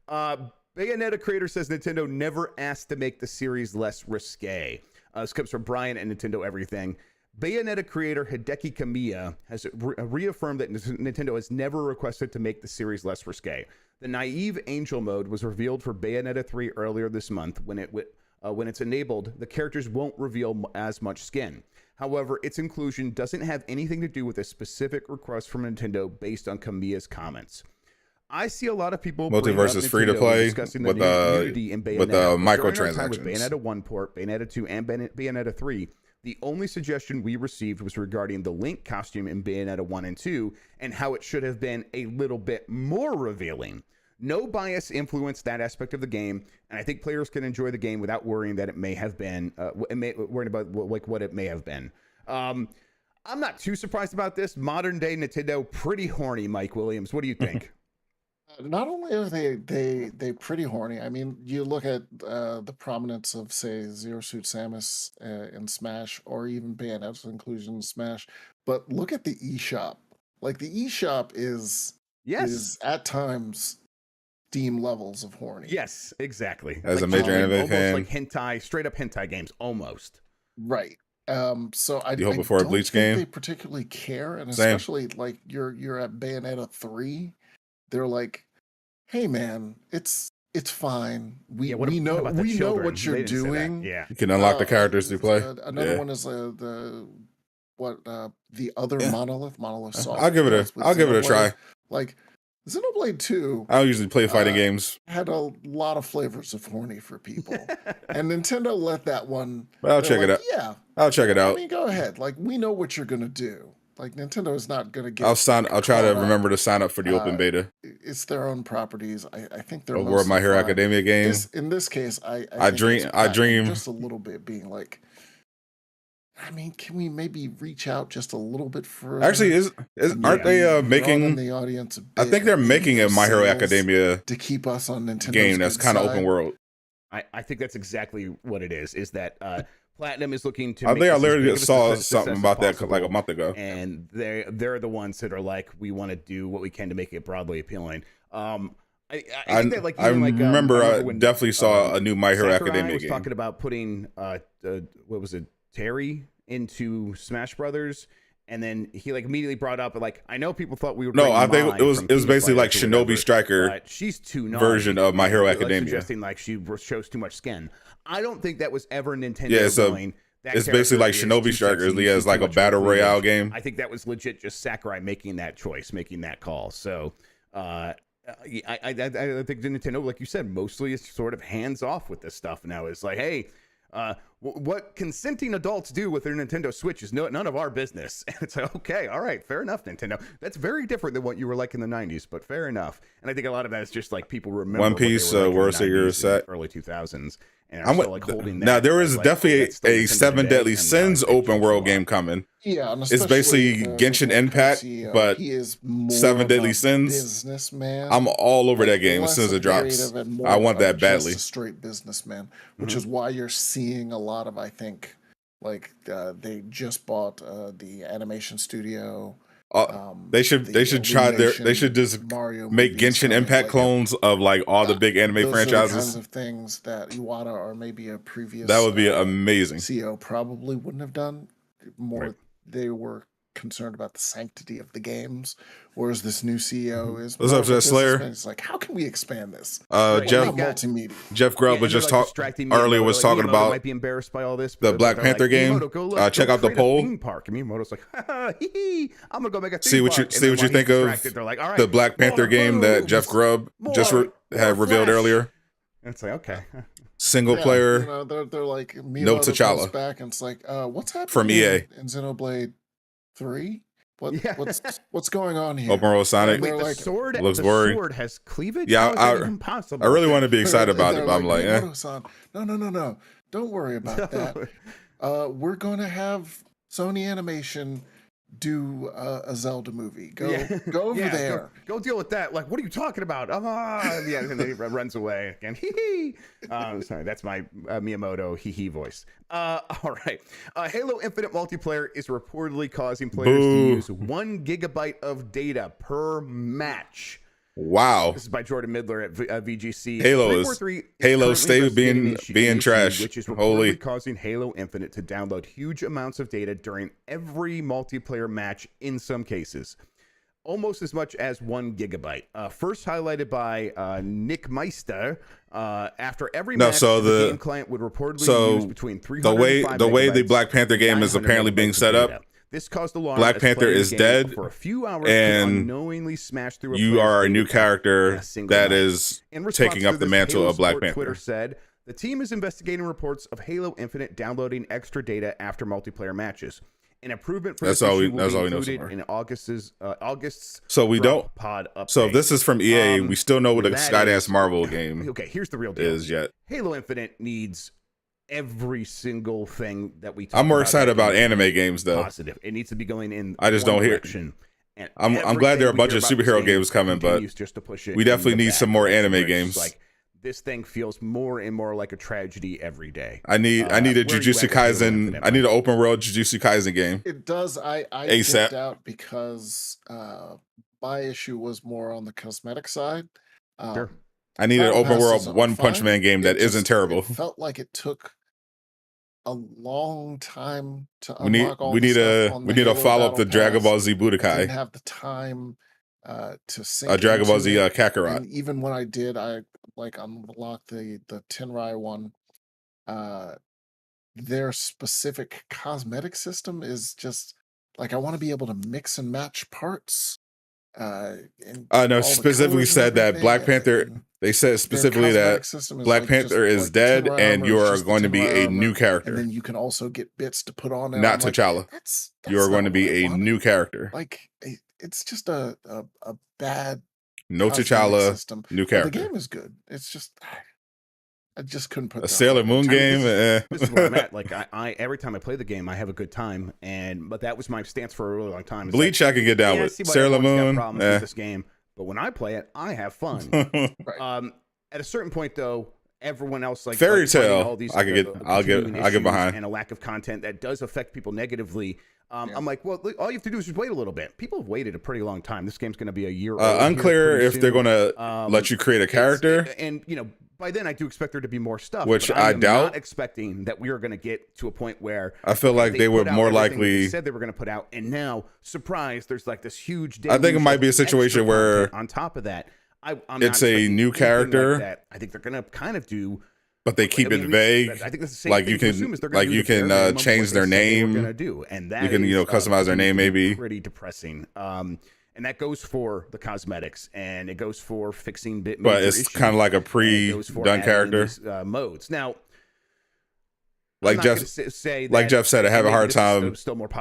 Bayonetta creator says Nintendo never asked to make the series less risque. This comes from Brian and Nintendo Everything. Bayonetta creator Hideki Kamiya has reaffirmed that Nintendo has never requested to make the series less risque. The naive angel mode was revealed for Bayonetta 3 earlier this month. When it's enabled, the characters won't reveal as much skin. However, its inclusion doesn't have anything to do with a specific request from Nintendo based on Kamiya's comments. I see a lot of people Multiverse is free to play with microtransactions. With Bayonetta 1 port, Bayonetta 2, and Bayonetta 3, the only suggestion we received was regarding the Link costume in Bayonetta 1 and 2 and how it should have been a little bit more revealing. No bias influenced that aspect of the game, and I think players can enjoy the game without worrying that it may have been, worrying about like what it may have been. I'm not too surprised about this. Modern day Nintendo, pretty horny. Mike Williams, what do you think? Not only are they pretty horny. I mean, you look at the prominence of, say, Zero Suit Samus in Smash, or even Bayonetta's inclusion in Smash, but look at the eShop. Like, the eShop is at times Steam levels of horny. Yes, exactly. As like a major anime fan, like hentai, straight up hentai games, almost. Right. So I you hope before don't a Bleach think game they particularly care, and Same. especially like you're at Bayonetta 3, they're like, hey man, it's fine. We know what you're doing. Yeah, you can unlock the characters to play. Another one is the other Monolith Soft. I'll give it a try. Like Xenoblade 2, I don't usually play fighting games. had a lot of flavors of horny for people, and Nintendo let that one. But I'll check it out. Yeah, I'll check it out. I mean, go ahead. Like, we know what you're gonna do. Like, Nintendo is not gonna get. I'll try to remember to sign up for the open beta. It's their own properties. I think they're Or My Hero Academia game. In this case, I dream just a little bit, being like, I mean, can we maybe reach out just a little bit further? Actually, aren't they making the audience? I think they're making a My Hero Academia to keep us on Nintendo game that's kind of open world. I think that's exactly what it is. Is that Platinum is looking to. I think I literally saw something about that like a month ago, and they're the ones that are like, we want to do what we can to make it broadly appealing. I think that, like, remember I when, definitely saw a new My Hero Sakurai Academia was game. talking about putting what was it, Terry into Smash Brothers, and then he like immediately brought up like, I know people thought we were I think it was basically like Shinobi Striker she's too naughty, version of My Hero like, Academia, suggesting like she shows too much skin. I don't think that was ever Nintendo going. It's basically like Shinobi Striker. He has like a battle royale game. I think that was legit just Sakurai making that choice, making that call. So I think Nintendo, like you said, mostly is sort of hands off with this stuff now. It's like, hey, what consenting adults do with their Nintendo Switch is none of our business. And it's like, okay, all right, fair enough, Nintendo. That's very different than what you were like in the 90s, but fair enough. And I think a lot of that is just like people remember One Piece, World Series set, early 2000s. And I'm still, like, holding that. Now there is like, definitely a Seven Deadly Sins open world game coming. Yeah, it's basically Genshin Impact, but he is more 7 Deadly Sins. Businessman. I'm all over that game as soon as it drops. I want that badly. Just a straight businessman, which is why you're seeing a lot of, I think, like they just bought the animation studio. They should just Mario make Genshin Impact clones of like all the big anime franchises. Are the kinds of things that Iwata or maybe a previous that would be amazing. CEO probably wouldn't have done. More, they were concerned about the sanctity of the games, whereas this new CEO is. What's up, Slayer? It's like, how can we expand this? Jeff Grubb was just talking earlier. Was talking about might be embarrassed by all this. The Black Panther game. Check out the poll. Theme park. And Miyamoto's like, I'm gonna go make a theme see what you think of like, all right, the Black Panther game that Jeff Grubb had revealed earlier. And it's like, okay. Single player. You know, they're like, no T'Challa. Back and it's like, what's happening from EA in Xenoblade 3? What's going on here? Open world Sonic. And Wait, they're the like, sword. looks the worried. sword has cleavage. Yeah, How is that even possible? I really want to be excited about it, they're but I'm like, Miyamoto-san, no. Don't worry about that. We're going to have Sony Animation do a Zelda movie. Go over there. Go deal with that. Like, what are you talking about? Yeah, and then he runs away again. Sorry, that's my Miyamoto hee voice. All right. Halo Infinite multiplayer is reportedly causing players to use 1 gigabyte of data per match. Wow. This is by Jordan Midler at VGC. Halo stay being trash. Which is reportedly Holy. causing Halo Infinite to download huge amounts of data during every multiplayer match in some cases. Almost as much as 1 gigabyte. First highlighted by Nick Meister. After every match, the game client would reportedly use between 300 the way the Black Panther game is apparently being set up. This caused alarm. Black Panther is dead for a few hours and unknowingly smashed through. You are a new character that is taking up the mantle of Black Panther. Twitter said the team is investigating reports of Halo Infinite downloading extra data after multiplayer matches. An improvement for this issue will be included in August's so we don't pod update. So if this is from EA, we still know what a Skydance Marvel game okay, here's the real deal. Is yet. Halo Infinite needs every single thing that we talk I'm more excited about anime games though. Positive. It needs to be going in I just don't hear and I'm glad there are a bunch of superhero games coming, but just to push it we definitely need some more anime games. Like this thing feels more and more like a tragedy every day. I need a Jujutsu Kaisen. I need an open world Jujutsu Kaisen game. It does. I ASAP. dipped out because my issue was more on the cosmetic side. Sure. I need an open world One Punch Man game that isn't terrible. It felt like it took a long time to unlock all we need a follow up to Dragon Ball Z Budokai. I Budokai. didn't have the time to sink A Dragon Ball Z into it. Kakarot. And even when I did, I unlocked the Tenrai one. Their specific cosmetic system is just like I want to be able to mix and match parts. No, specifically said that Black Panther. They said specifically that Black Panther is dead, and you are going to be a new character. And then you can also get bits to put on. Not T'Challa. You are going to be a new character. Like it's just a bad. No T'Challa, system. new character. The game is good. It's just I just couldn't put a Sailor Moon game. This is where I'm at. Like I every time I play the game, I have a good time, but that was my stance for a really long time. It's Bleach, I can get down with. Sailor Moon, with this game, but when I play it, I have fun. Right. At a certain point, though, everyone else like Fairy Tail. All these, I'll get behind, and a lack of content that does affect people negatively. I'm like, well, all you have to do is just wait a little bit. People have waited a pretty long time. This game's going to be a year. Unclear if they're going to let you create a character, and by then I do expect there to be more stuff, which I doubt. Not expecting that we are going to get to a point where I feel like they would more likely said they were going to put out, and now surprise, there's like this huge. I think it might be a situation where on top of that, it's a new character. Like I think they're going to kind of do. But they keep it vague. I think that's the same like thing you can change their name. And that you can customize their name maybe. Pretty depressing. And that goes for the cosmetics, and it goes for fixing bit. But it's kind of like a pre-done character. Modes now. Like Jeff said, I have a hard time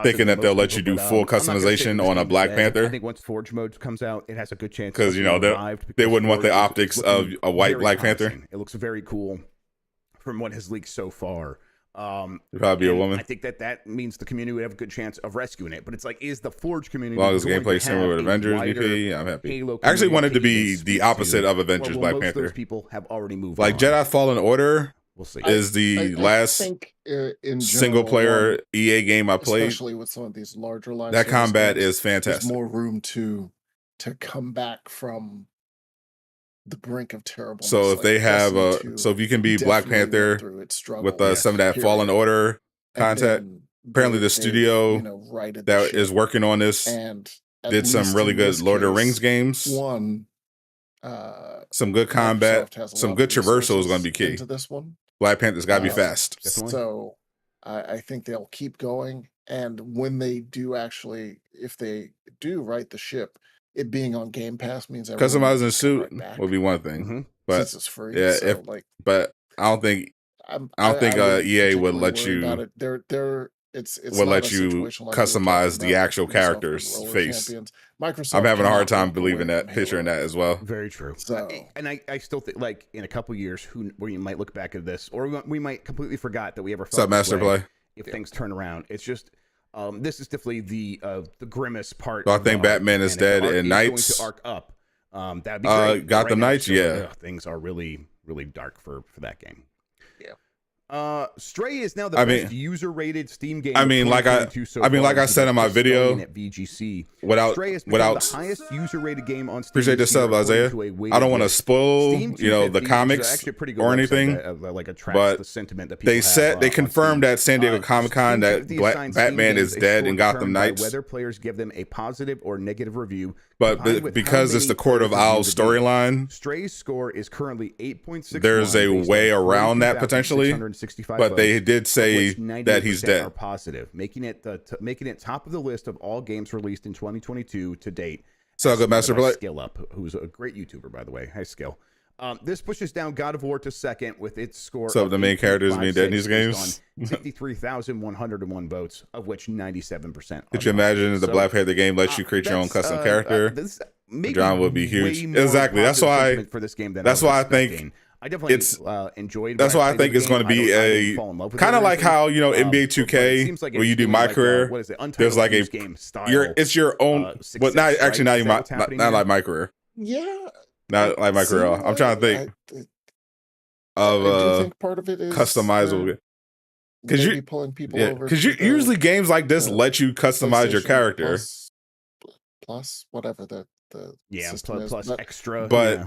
thinking that they'll let you do full customization on a Black Panther. I think once Forge mode comes out, it has a good chance because they wouldn't want the optics of a white Black Panther. It looks very cool from what has leaked so far. It'd probably be a woman. I think that means the community would have a good chance of rescuing it. But it's like, is the Forge community? As long as gameplay is similar with Avengers, VP, I'm happy. I actually wanted to be the opposite of Avengers Black Panther. Those people have already moved. Like Jedi Fallen Order. We'll see. Is the last single player EA game I played, especially with some of these larger live that combat games, is fantastic. There's more room to come back from the brink of terrible. So if they have so if you can be Black Panther with some of that Fallen Order content, apparently the studio that is working on this did some really good Lord of the Rings games. Some good combat, some good traversal is going to be key. Into this one, Black Panther's got to be fast. So I think they'll keep going, and when they do if they do right the ship, it being on Game Pass means customizing the suit would be one thing, but since it's free, so but I don't think EA would let you. it's will not a let you situation like we were talking customize the about actual with Ubisoft and character's Roller face. Champions. Microsoft I'm having a hard cannot time walk believing away that, from picturing Halo. that as well. Very true. So, I still think, like, in a couple years, where you might look back at this, or we might completely forgot that we ever What's up, felt this Master way Play? if things turn around. It's just this is definitely the grimmest part. So I think Batman is dead and Knights. Going to arc up. That'd be great. Got Right the now, Knights, still, yeah. things are really, really dark for that game. Yeah. Stray is now the best user-rated Steam game. I mean, like I said in my video, at VGC, without the highest user-rated game on Steam. Appreciate this sub, Isaiah. I don't want to spoil, the comics or anything, like but the sentiment that people they confirmed at San Diego Comic-Con that Batman is dead in Gotham Knights. Whether players give them a positive or negative review, but because it's the Court of Owls storyline, Stray's score is currently 8.6. There's a way around that potentially, but they did say that he's dead. Are positive, making it top of the list of all games released in 2022 to date. So good, Master Play. Skill Up, who's a great YouTuber, by the way. Hi, Skill. This pushes down God of War to second with its score. So the main characters being dead in these games. 53,101 votes, of which 97%. Could you imagine if the Black Panther game lets you create your own custom character? John would be huge. Exactly. That's why. For this game, that's why I think. I definitely enjoyed. That's why I think it's going to be a kind of like how NBA 2K, like where you do my career. What is it? There's like a game style. It's your own. But not actually not like my career. Yeah. Not like my career. I'm trying to think of part of it is customizable. Because you pulling people over. Because usually games like this let you customize your character. Plus whatever the plus extra. But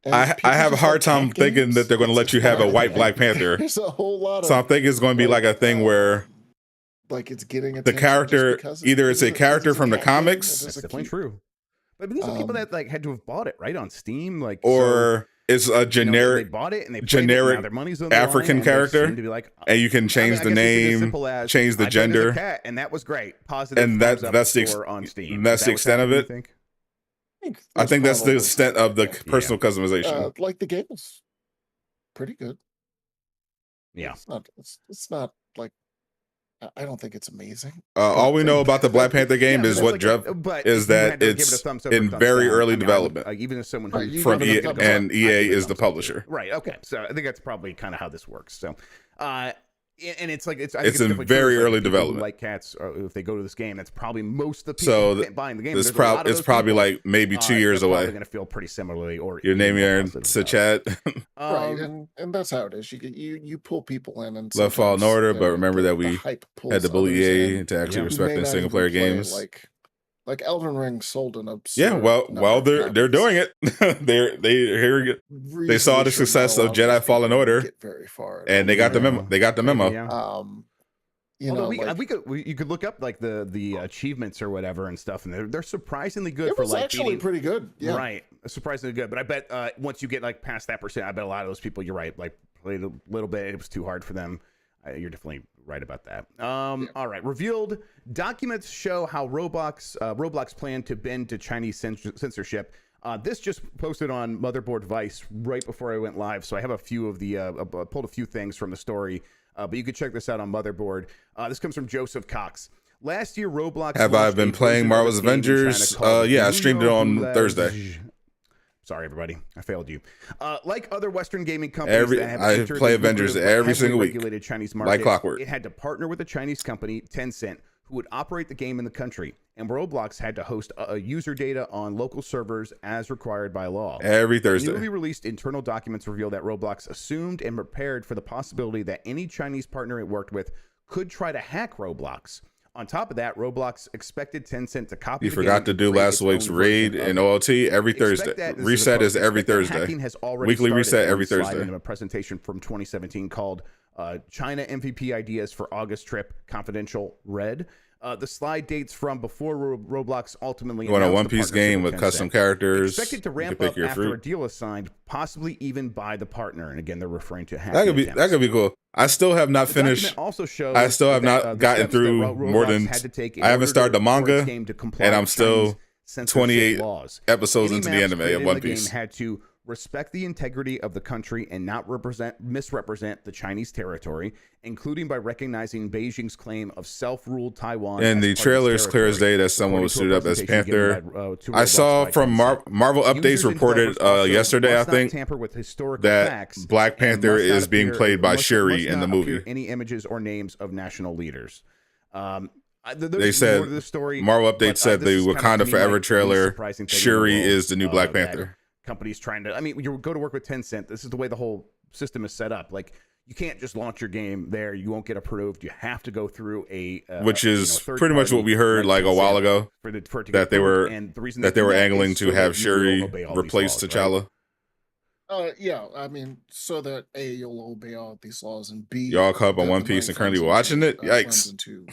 I have a hard time thinking that they're going to let you have a white Black Panther. There's a whole lot of. So I think it's going to be like a thing where. Like it's getting the character, either it's a character from the comics. That's definitely true. But these are people that like had to have bought it right on Steam, like, or it's a generic, they bought it and they generic their money's on the African character, to be like, and you can change the name, change the gender, cat, and that was great. Positive, and that's the on Steam. That's the extent of it. I think that's the extent of the personal customization. Like the game is pretty good. Yeah, it's not like. I don't think it's amazing. All we know about the Black Panther game is what is that it's in very early development. Even as someone from and EA is the publisher. Right. Okay. So I think that's probably kind of how this works. So, and it's like it's in very early development. Like cats, if they go to this game, that's probably most of the people buying the game. It's probably like maybe 2 years away. They're going to feel pretty similarly. Or your name here in chat. Right, and that's how it is. You pull people in and left Fallen Order, but remember that we had to bully EA into actually respecting single player games. Like Elden Ring sold an absurd. They're doing it. They saw the success of Jedi Fallen Order, very far, and they got the memo. They got the memo. You could look up like the achievements or whatever and stuff, and they're surprisingly good. It was actually pretty good. Yeah, right, surprisingly good. But I bet once you get like past that percent, I bet a lot of those people, you're right, like played a little bit. It was too hard for them. You're definitely right about that. All right. Revealed documents show how Roblox plan to bend to Chinese censorship. This just posted on Motherboard Vice right before I went live, so I have a few of the pulled a few things from the story. But you can check this out on Motherboard. This comes from Joseph Cox. Last year, Roblox. Have I been playing Marvel's Avengers? Yeah, I streamed it on Thursday. Sorry, everybody. I failed you. Like other Western gaming companies, I play Avengers every single week. Regulated Chinese market, like clockwork. It had to partner with a Chinese company, Tencent, who would operate the game in the country. And Roblox had to host user data on local servers as required by law. Every Thursday. Newly released internal documents reveal that Roblox assumed and prepared for the possibility that any Chinese partner it worked with could try to hack Roblox. On top of that, Roblox expected Tencent to copy. You forgot to do last week's raid in OLT every Thursday. Reset is every Thursday. Weekly reset every Thursday. In a presentation from 2017 called China MVP Ideas for August Trip Confidential Red. The slide dates from before Roblox ultimately. You want a One Piece game with custom characters? Expected to ramp up after a deal is signed, possibly even by the partner. And again, they're referring to hacking. That could be cool. I still have not finished. Also shows I still have not gotten through more than. I haven't started the manga, and I'm still 28 episodes into the anime of One Piece. Had to respect the integrity of the country and not misrepresent the Chinese territory, including by recognizing Beijing's claim of self-ruled Taiwan. And the trailer is clear as day that someone was suited up as Panther. I saw from Marvel updates reported yesterday, I think, that Black Panther is being played by Shuri in the movie. Any images or names of national leaders. They said Marvel updates said the Wakanda Forever trailer, Shuri is the new Black Panther. Companies trying to, I mean, you go to work with Tencent. This is the way the whole system is set up. Like, you can't just launch your game there. You won't get approved. You have to go through a which is pretty much what we heard like a while ago, that they were angling to have Shuri replace T'Challa. Yeah, I mean, so that A, you'll obey all of these laws, and B, y'all caught up on One Piece and currently watching it. Yikes! Into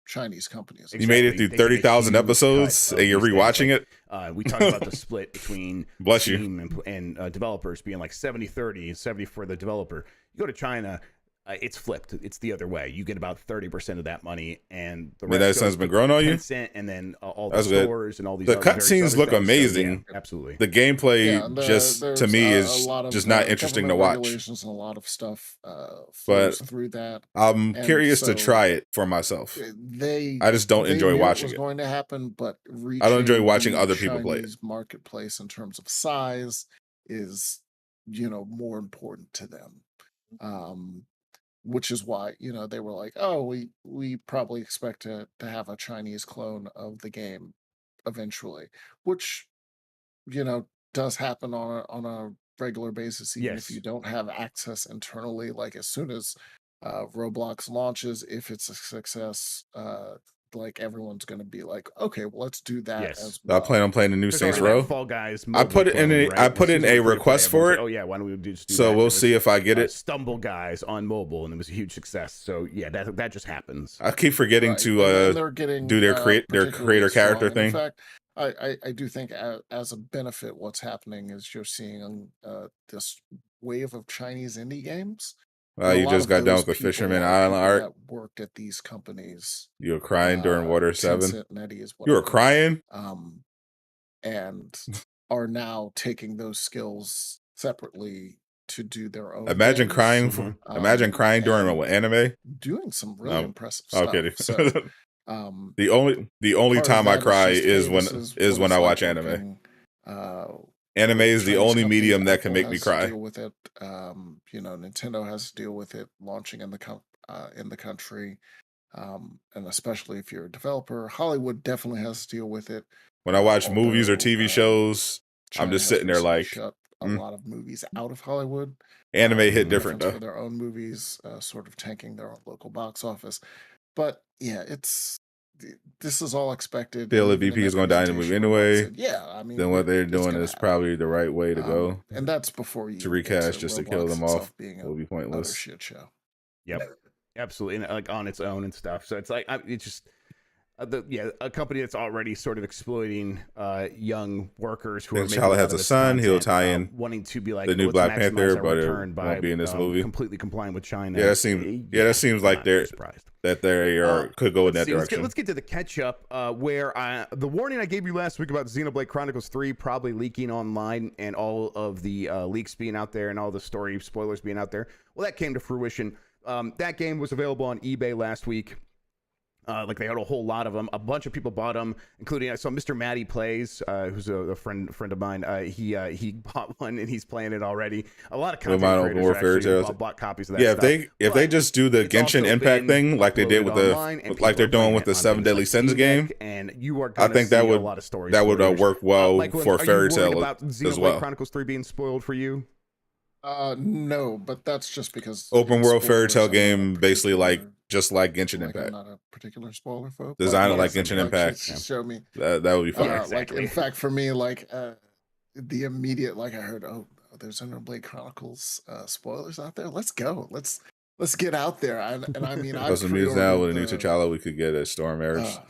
Chinese companies. You made it through 30,000 episodes and you're rewatching it. We talked about the split between Bless Steam and developers being like 70-30, 70 for the developer. You go to China, it's flipped. It's the other way. You get about 30% of that money, and the rest that sun's been growing on you. And then all the stores and all these. The cutscenes look amazing. So, yeah, absolutely. The gameplay just to me is just not interesting to watch. And a lot of stuff flows through that. I'm curious to try it for myself. I just don't enjoy watching it. Going to happen, but I don't enjoy watching other people play it. Marketplace in terms of size is, more important to them. Which is why, they were like, oh, we probably expect to have a Chinese clone of the game eventually, which, does happen on a regular basis, even if you don't have access internally. Like, as soon as Roblox launches, if it's a success, like, everyone's going to be like, okay, well, let's do that as well. I plan on playing the new Saints Row. Fall Guys. I put in a request for it. Oh yeah, why don't we just do so that? We'll see if I get it. Stumble Guys on mobile, and it was a huge success. So yeah, that just happens. I keep forgetting to do their creator character thing. In fact, I do think as a benefit, what's happening is you're seeing this wave of Chinese indie games. You just got done with the Fisherman Island art. That worked at these companies. You were crying during Water 7. You were crying? And are now taking those skills separately to do their own. Imagine crying during an anime. Doing some really impressive stuff. Okay. So, the only time I cry is when I watch anime. Anime is the only medium that can make me cry. Deal with it. Nintendo has to deal with it launching in the country, and especially if you're a developer. Hollywood definitely has to deal with it. When I watch movies or TV shows, I'm just sitting there like, shut a lot of movies out of Hollywood. Anime hit different though. For their own movies, sort of tanking their own local box office. But yeah, this is all expected. Feel the VP is going to die in the movie anyway. Yeah, I mean, then what they're doing is probably the right way to go. And that's before you to recast just to kill them off will be pointless. Shit show. Yep, absolutely, and like on its own and stuff. So it's like it's just a company that's already sort of exploiting young workers who are. T'Challa has a son. He'll tie in wanting to be like the new Black Panther, but it won't be in this movie. Completely complying with China. Yeah, that seems like they could go in that direction. Let's get to the catch up. Where the warning I gave you last week about Xenoblade Chronicles 3 probably leaking online and all of the leaks being out there and all the story spoilers being out there. Well, that came to fruition. That game was available on eBay last week. Like they had a whole lot of them. A bunch of people bought them, including I saw Mr. Matty Plays, who's a friend of mine. He bought one and he's playing it already. A lot of content creators bought copies of that. Yeah, stuff. if they just do the Genshin Impact thing like they did with like they're doing with the 7 Deadly Sins game, and you are I think that would a lot of stories that would work well for Fairy Tail about as well. Chronicles 3 being spoiled for you? No, but that's just because open world Fairy Tail game basically just like Genshin Impact. Not a particular spoiler, folks. Design like Genshin Impact. Show me. That would be fun. Like in fact, for me, the immediate I heard, there's Xenoblade Chronicles spoilers out there. Let's go. Let's get out there. And I mean, I some news now with a new T'Challa we could get at Stormbreaker.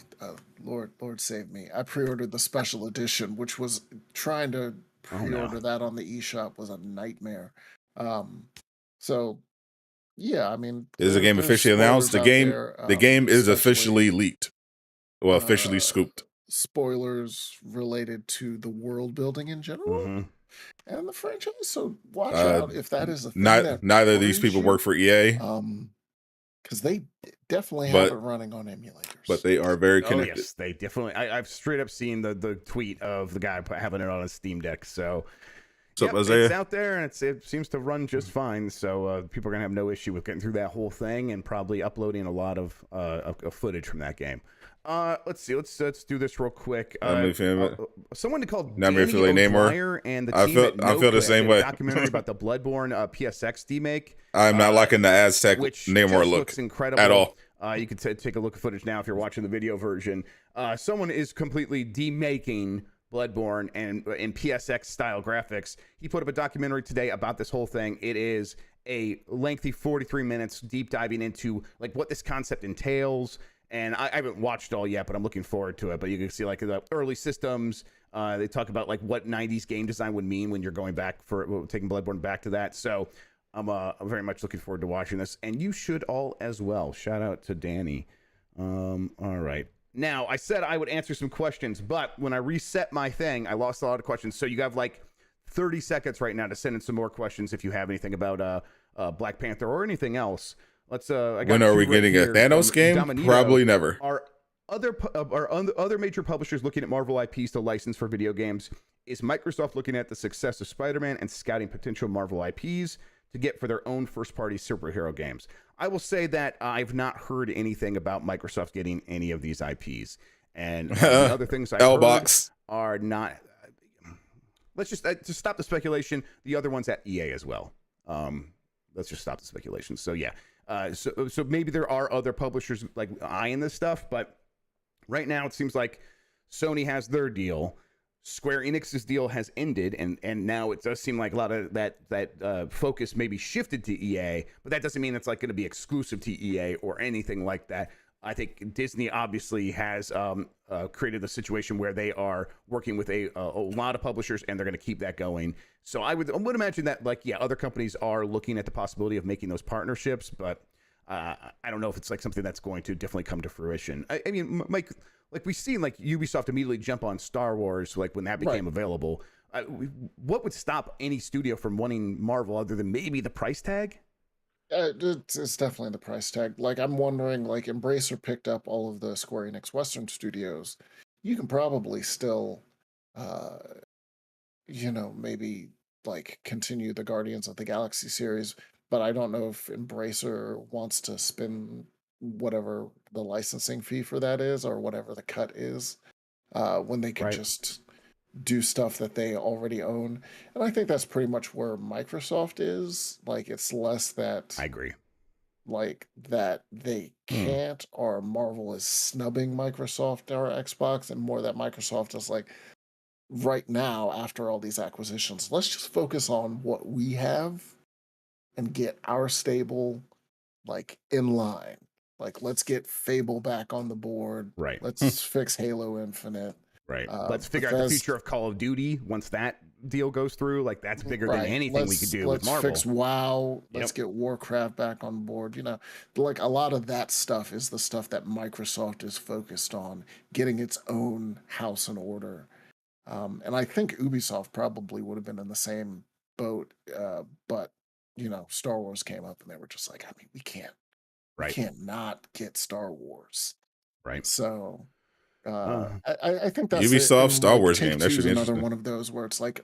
Lord save me! I pre-ordered the special edition, which was trying to pre-order that on the eShop was a nightmare. So. Yeah, I mean, is the game officially announced? The game is officially leaked. Well, officially scooped. Spoilers related to the world building in general. and the franchise. So watch out if that is a thing that neither of these worries people you. work for EA, Because they definitely have but it running on emulators. but they are very Oh connected. yes, they definitely. I've straight up seen the tweet of the guy having it on his Steam Deck. So What's up, it's Isaiah? out there and it seems to run just fine. So people are gonna have no issue with getting through that whole thing and probably uploading a lot of footage from that game. Let's see. Let's do this real quick. Someone called Danny O'Dwyer and the team at I feel the same way. Documentary about the Bloodborne PSX remake. I'm not liking the Aztec Namor look looks incredible at all. You can take a look at footage now if you're watching the video version. Someone is completely demaking Bloodborne and in PSX style graphics. He put up a documentary today about this whole thing. It is a lengthy 43 minutes deep diving into like what this concept entails. And I haven't watched it all yet, but I'm looking forward to it. But you can see like the early systems. They talk about like what 90s game design would mean when you're going back for taking Bloodborne back to that. So I'm very much looking forward to watching this, and you should all as well. Shout out to Danny. All right. Now, I said I would answer some questions, but when I reset my thing, I lost a lot of questions. So you have like 30 seconds right now to send in some more questions if you have anything about Black Panther or anything else. Let's. When are we getting a Thanos game? Dominito. Probably never. Are other major publishers looking at Marvel IPs to license for video games? Is Microsoft looking at the success of Spider-Man and scouting potential Marvel IPs to get for their own first-party superhero games? I will say that I've not heard anything about Microsoft getting any of these IPs. And the other things I've heard are not... Let's just stop the speculation. The other one's at EA as well. Let's just stop the speculation. So, yeah. So maybe there are other publishers like eyeing this stuff, but right now it seems like Sony has their deal. Square Enix's deal has ended, and now it does seem like a lot of that focus maybe shifted to EA, but that doesn't mean it's like going to be exclusive to EA or anything like that. I think Disney obviously has created a situation where they are working with a lot of publishers, and they're going to keep that going. So I would imagine that, like, yeah, other companies are looking at the possibility of making those partnerships, but I don't know if it's like something that's going to definitely come to fruition. I mean, Mike, like we've seen, like Ubisoft immediately jump on Star Wars, like when that became available. What would stop any studio from wanting Marvel other than maybe the price tag? It's definitely the price tag. Like, I'm wondering, like, Embracer picked up all of the Square Enix Western studios. You can probably still, maybe like continue the Guardians of the Galaxy series, but I don't know if Embracer wants to spend whatever the licensing fee for that is or whatever the cut is, when they could just do stuff that they already own. And I think that's pretty much where Microsoft is. Like, it's less that I agree. Like that they can't or Marvel is snubbing Microsoft or Xbox, and more that Microsoft is like, right now, after all these acquisitions, let's just focus on what we have and get our stable like in line. Like, let's get Fable back on the board. Right. Let's fix Halo Infinite. Right. Let's figure out the future of Call of Duty once that deal goes through. Like, that's bigger than anything we could do with Marvel. Let's fix WoW. Let's get Warcraft back on board. Like, a lot of that stuff is the stuff that Microsoft is focused on, getting its own house in order. And I think Ubisoft probably would have been in the same boat. But, Star Wars came up and they were just like, I mean, we can't not get Star Wars. Right. So... I think that's Ubisoft Star Wars game. That should be another one of those where it's like,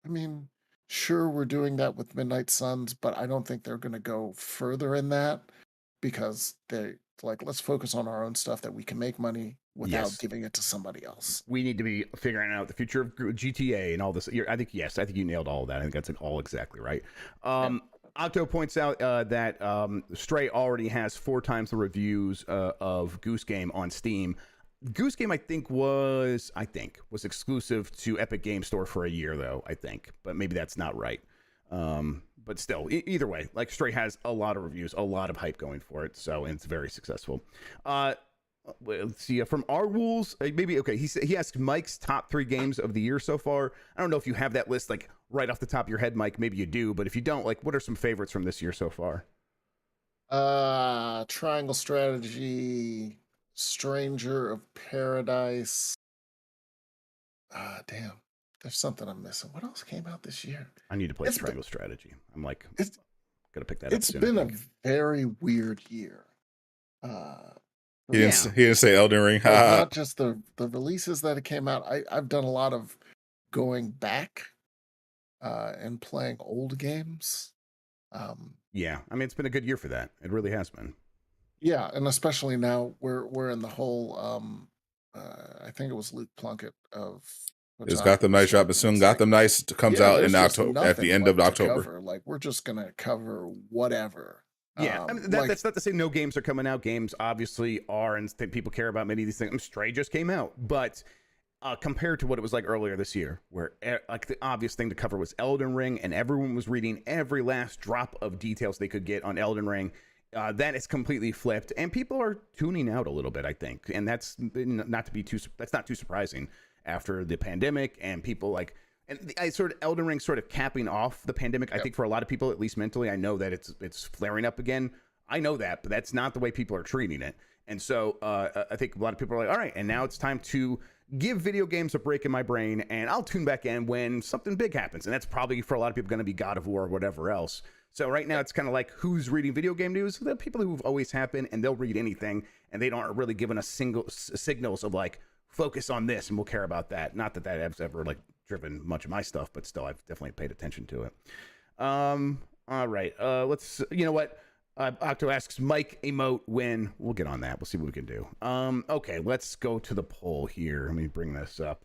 I mean, sure, we're doing that with Midnight Suns, but I don't think they're going to go further in that because they like, let's focus on our own stuff that we can make money without giving it to somebody else. We need to be figuring out the future of GTA and all this. I think you nailed all of that. I think that's all exactly right. Octo points out that Stray already has 4 times the reviews of Goose Game on Steam. Goose Game, I think, was exclusive to Epic Game Store for a year, though, I think. But maybe that's not right. But still, either way, like, Stray has a lot of reviews, a lot of hype going for it, so, and it's very successful. Let's see, from our rules, maybe, okay, he asked Mike's top 3 games of the year so far. I don't know if you have that list, like, right off the top of your head, Mike. Maybe you do, but if you don't, like, what are some favorites from this year so far? Triangle Strategy... Stranger of Paradise. Damn. there's something I'm missing. What else came out this year? I need to play It's been, Triangle Strategy. I'm like, it's gonna pick that up it's soon. been I a think. very weird year. Uh, for He didn't. Yeah. He didn't say Elden Ring. like not just the releases that came out. I've done a lot of going back and playing old games. Yeah, I mean, it's been a good year for that. It really has been. Yeah, and especially now we're in the whole I think it was Luke Plunkett of It's Kotaku Gotham Knights was dropping saying soon. it's like, Gotham Knights comes yeah, out there's in just October, at the nothing end of left to October. cover. Like we're just gonna cover whatever. Yeah, I mean, Like that's not to say no games are coming out. Games obviously are, and people care about many of these things. Stray just came out, but compared to what it was like earlier this year, where like the obvious thing to cover was Elden Ring, and everyone was reading every last drop of details they could get on Elden Ring. That is completely flipped, and people are tuning out a little bit, I think, and that's not too surprising after the pandemic and people like. And I sort of Elden Ring sort of capping off the pandemic. I think for a lot of people, at least mentally, I know that it's flaring up again. I know that, but that's not the way people are treating it. And so I think a lot of people are like, all right, and now it's time to give video games a break in my brain, and I'll tune back in when something big happens. And that's probably for a lot of people going to be God of War or whatever else. So right now it's kind of like who's reading video game news? The people who've always happened, and they'll read anything, and they aren't really given us signals of like focus on this, and we'll care about that. Not that has ever like driven much of my stuff, but still I've definitely paid attention to it. All right, let's. You know what? Octo asks Mike emote when. We'll get on that. We'll see what we can do. Okay, let's go to the poll here. Let me bring this up.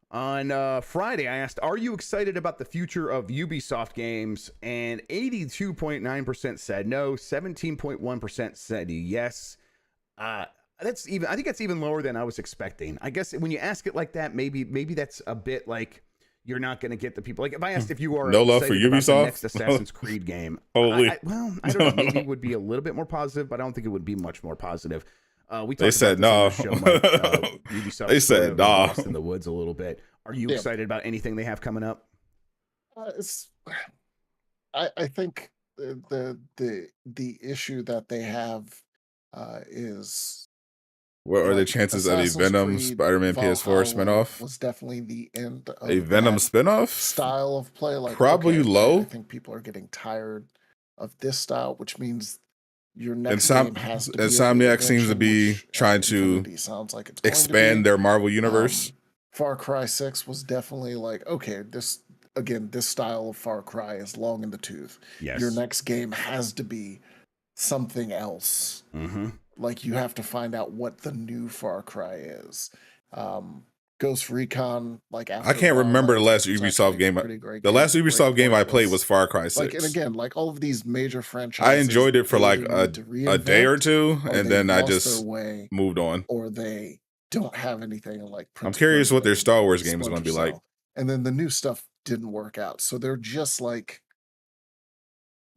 On Friday, I asked, are you excited about the future of Ubisoft games? And 82.9% said no, 17.1% said yes. I think that's even lower than I was expecting. I guess when you ask it like that, maybe that's a bit like you're not going to get the people. Like if I asked if you are no love for excited about the Ubisoft next Assassin's Creed game, Holy. I don't know. Maybe it would be a little bit more positive, but I don't think it would be much more positive. They said no. Ubisoft They said no. lost in the woods a little bit. Are you excited about anything they have coming up? I think the issue that they have is what are the chances of a Venom Spider-Man PS4 spinoff? was definitely the end of a Venom spinoff style of play. Like probably low. I think people are getting tired of this style, which means your next game has to be Insomniac seems to be trying to sounds like it's expand their Marvel universe. Far Cry 6 was definitely like, okay, this style of Far Cry is long in the tooth. Yes. Your next game has to be something else. Mm-hmm. Like you have to find out what the new Far Cry is. Ghost Recon, like after I can't remember the last Ubisoft game. The last Ubisoft game I played was Far Cry 6. Like, and again, like all of these major franchises, I enjoyed it for like a day or two, and then I just moved on. Or they don't have anything like. I'm curious what their Star Wars game is going to be like. And then the new stuff didn't work out, so they're just like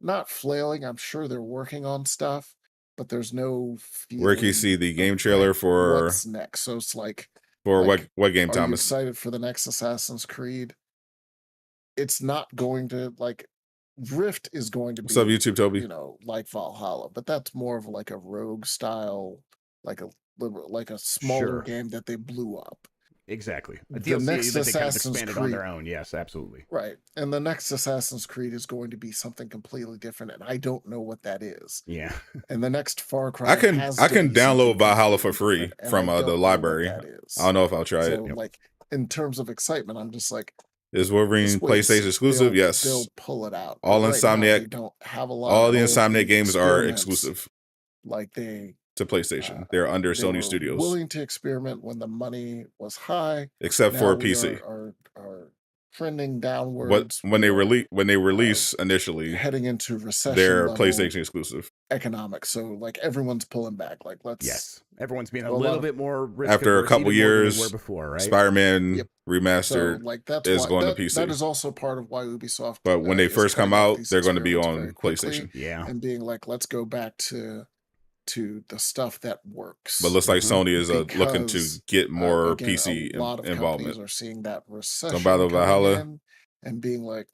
not flailing. I'm sure they're working on stuff, but there's no. Where can you see the game trailer for what's next? So it's like for what game, are Thomas? You excited for the next Assassin's Creed? It's not going to like. Rift is going to be. What's up, YouTube, Toby? You know, like Valhalla, but that's more of like a rogue style, like a smaller game that they blew up. Exactly. A the DLC next that they kind of Assassin's expanded Creed, on their own. Yes, absolutely. Right. And the next Assassin's Creed is going to be something completely different, and I don't know what that is. Yeah. And the next Far Cry I can download Valhalla for free from the library. I don't know if I'll try it. Like in terms of excitement, I'm just like, is Wolverine PlayStation exclusive? Yes. They'll pull it out. All Insomniac don't have a lot. All the Insomniac games are exclusive. Like they to PlayStation. They're under Sony Studios. Willing to experiment when the money was high, except for PC. Are trending downwards. When they release initially, heading into recession. They're PlayStation exclusive. Economics. So like everyone's pulling back. Like everyone's being a little bit more risk after a couple years. Than they were before, right? Spider-Man remastered so, like that's is going to PC. That is also part of why Ubisoft. But when they first come out, they're going to be on PlayStation. Yeah, and being like, let's go back to the stuff that works. But looks like Sony is looking to get more PC a lot of involvement. Are seeing that recession Valhalla and being like,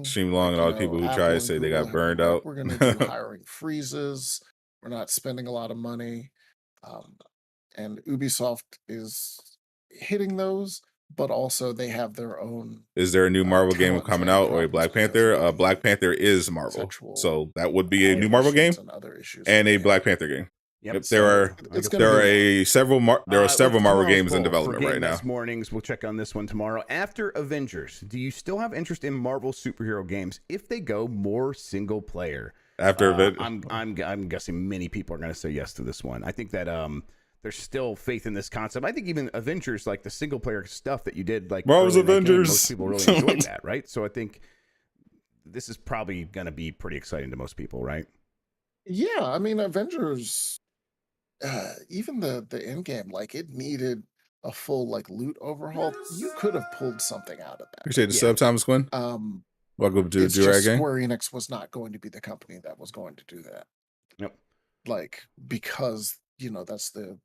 Stream Long and all the people who try to say they got burned out. We're going to do hiring freezes. We're not spending a lot of money, and Ubisoft is hitting those, but also they have their own Is there a new Marvel game talent coming fan out or a problems Black because Panther? of Black Panther is Marvel, sexual so that would be a new Marvel game allegations and other issues and that a they Black have. Panther game. Yep. Yep, So I It's guess gonna there are be there are several Marvel tomorrow's games in poll development for right Game now. Mess Mornings. We'll check on this one tomorrow. After Avengers, do you still have interest in Marvel superhero games if they go more single player? After I'm guessing many people are going to say yes to this one. I think that there's still faith in this concept. I think even Avengers, like the single player stuff that you did, like Marvel's early in that game, Avengers. most people really enjoyed that, right? So I think this is probably going to be pretty exciting to most people, right? Yeah, I mean Avengers, even the end game, like it needed a full like loot overhaul. You could have pulled something out of that. Appreciate the Yeah. sub, Thomas Quinn. Welcome to It's Durag just Gang. Square Enix was not going to be the company that was going to do that. Yep. Like because that's the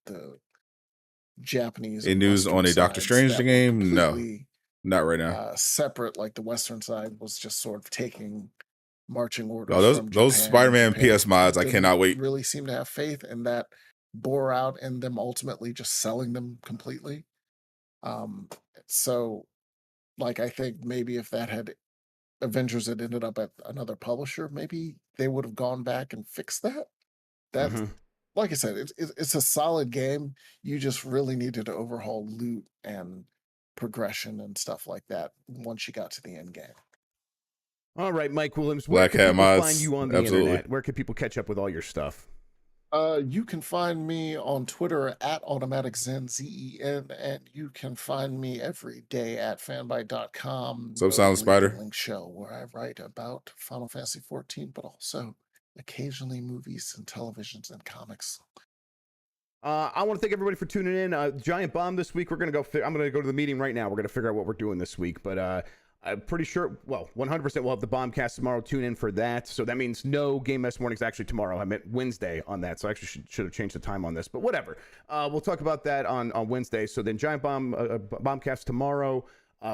Japanese A and news on Western a Doctor sides Strange that were game? No, completely, not right now. separate. Like the Western side was just sort of taking marching orders Oh, those from those Japan. Spider-Man Japan PS mods, I didn't cannot wait. really seem to have faith, and that bore out in them ultimately just selling them completely. So like I think maybe if that had Avengers had ended up at another publisher, maybe they would have gone back and fixed that. That, Mhm. like I said, it's a solid game. You just really needed to overhaul loot and progression and stuff like that once you got to the end game. All right, Mike Williams, where Black can Hat people mods, find you on the absolutely. internet? Where can people catch up with all your stuff? You can find me on Twitter at AutomaticZen, ZEN, and you can find me every day at fanbyte.com. So Silent Spider. Link show where I write about Final Fantasy 14, but also occasionally movies and televisions and comics. I want to thank everybody for tuning in. Giant Bomb this week. We're gonna go. I'm gonna go to the meeting right now. We're gonna figure out what we're doing this week. But I'm pretty sure. Well, 100% we'll have the Bombcast tomorrow. Tune in for that. So that means no Game Mess Mornings actually tomorrow. I meant Wednesday on that. So I actually should have changed the time on this. But whatever. We'll talk about that on Wednesday. So then Giant Bomb Bombcast tomorrow.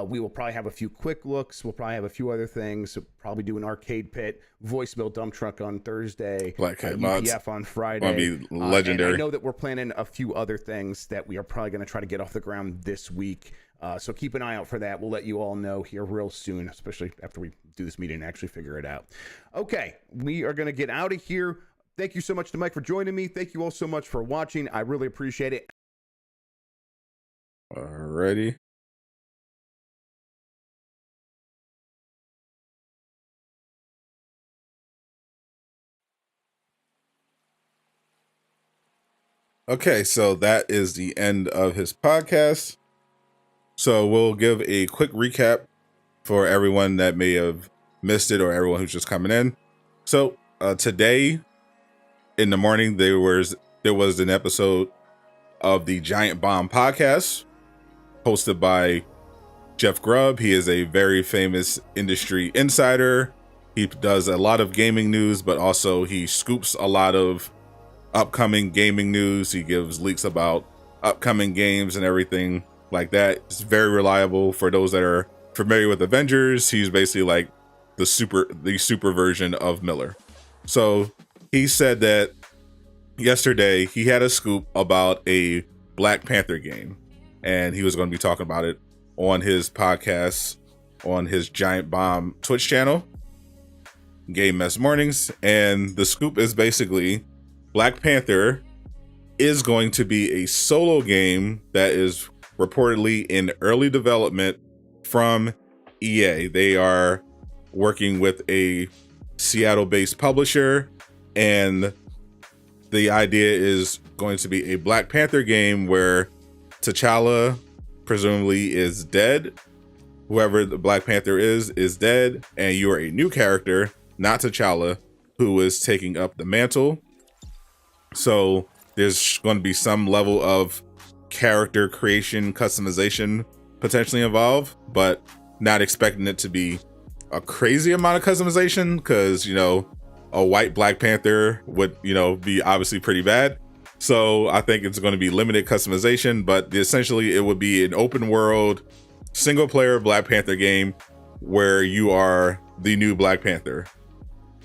We will probably have a few quick looks. We'll probably have a few other things. Probably do an arcade pit, voicemail dump truck on Thursday, Black Hat mods. UPF on Friday. Gonna be legendary. And I know that we're planning a few other things that we are probably going to try to get off the ground this week. So keep an eye out for that. We'll let you all know here real soon, especially after we do this meeting and actually figure it out. Okay, we are going to get out of here. Thank you so much to Mike for joining me. Thank you all so much for watching. I really appreciate it. Alrighty. Okay, so that is the end of his podcast. So we'll give a quick recap for everyone that may have missed it or everyone who's just coming in. So today in the morning there was an episode of the Giant Bomb podcast hosted by Jeff Grubb. He is a very famous industry insider. He does a lot of gaming news, but also he scoops a lot of upcoming gaming news. He gives leaks about upcoming games and everything like that. It's very reliable. For those that are familiar with Avengers, he's basically like the super version of Miller. So he said that yesterday he had a scoop about a Black Panther game, and he was going to be talking about it on his podcast on his Giant Bomb Twitch channel, Game Mess Mornings. And the scoop is basically Black Panther is going to be a solo game that is reportedly in early development from EA. They are working with a Seattle-based publisher, and the idea is going to be a Black Panther game where T'Challa presumably is dead. Whoever the Black Panther is dead, and you are a new character, not T'Challa, who is taking up the mantle. So there's going to be some level of character creation, customization potentially involved, but not expecting it to be a crazy amount of customization, because, you know, a white Black Panther would, you know, be obviously pretty bad. So I think it's going to be limited customization, but essentially it would be an open world, single player Black Panther game where you are the new Black Panther.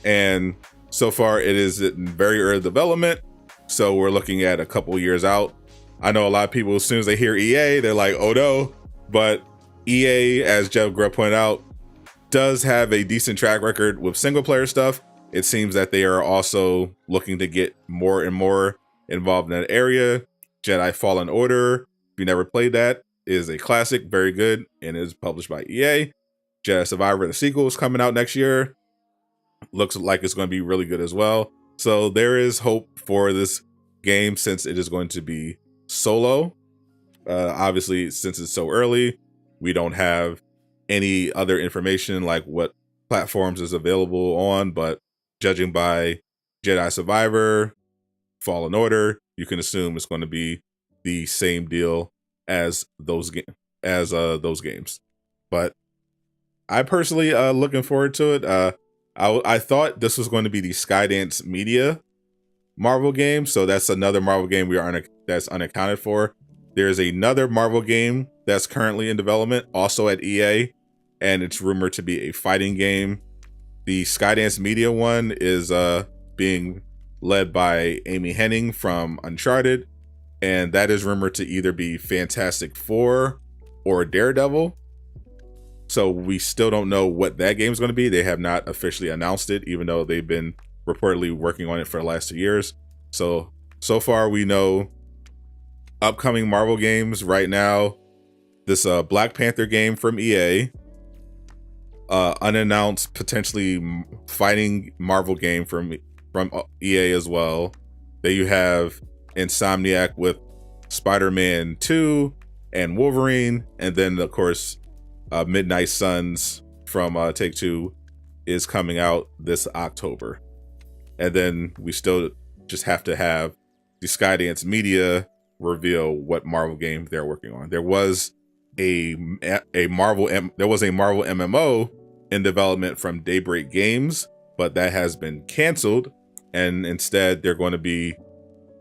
And so far it is in very early development. So we're looking at a couple years out. I know a lot of people, as soon as they hear EA, they're like, oh no, But EA, as Jeff Grubb pointed out, does have a decent track record with single player stuff. It seems that they are also looking to get more and more involved in that area. Jedi Fallen Order, if you never played that, is a classic, very good, and is published by EA. Jedi Survivor, the sequel, is coming out next year. Looks like it's going to be really good as well. So there is hope for this game since it is going to be solo. Obviously, since it's so early, we don't have any other information like what platforms is available on, but judging by Jedi Survivor, Fallen Order, you can assume it's going to be the same deal as those games. But I personally looking forward to it. I thought this was going to be the Skydance Media Marvel game, so that's another Marvel game that's unaccounted for. There's another Marvel game that's currently in development, also at EA, and it's rumored to be a fighting game. The Skydance Media one is being led by Amy Hennig from Uncharted, and that is rumored to either be Fantastic Four or Daredevil. So we still don't know what that game is going to be. They have not officially announced it, even though they've been reportedly working on it for the last 2 years. So far we know upcoming Marvel games right now. This Black Panther game from EA, unannounced potentially fighting Marvel game from EA as well. Then you have Insomniac with Spider-Man 2 and Wolverine, and then of course Midnight Suns from Take-Two is coming out this October. And then we still just have to have the Skydance Media reveal what Marvel game they're working on. There was a Marvel MMO in development from Daybreak Games, but that has been canceled, and instead they're going to be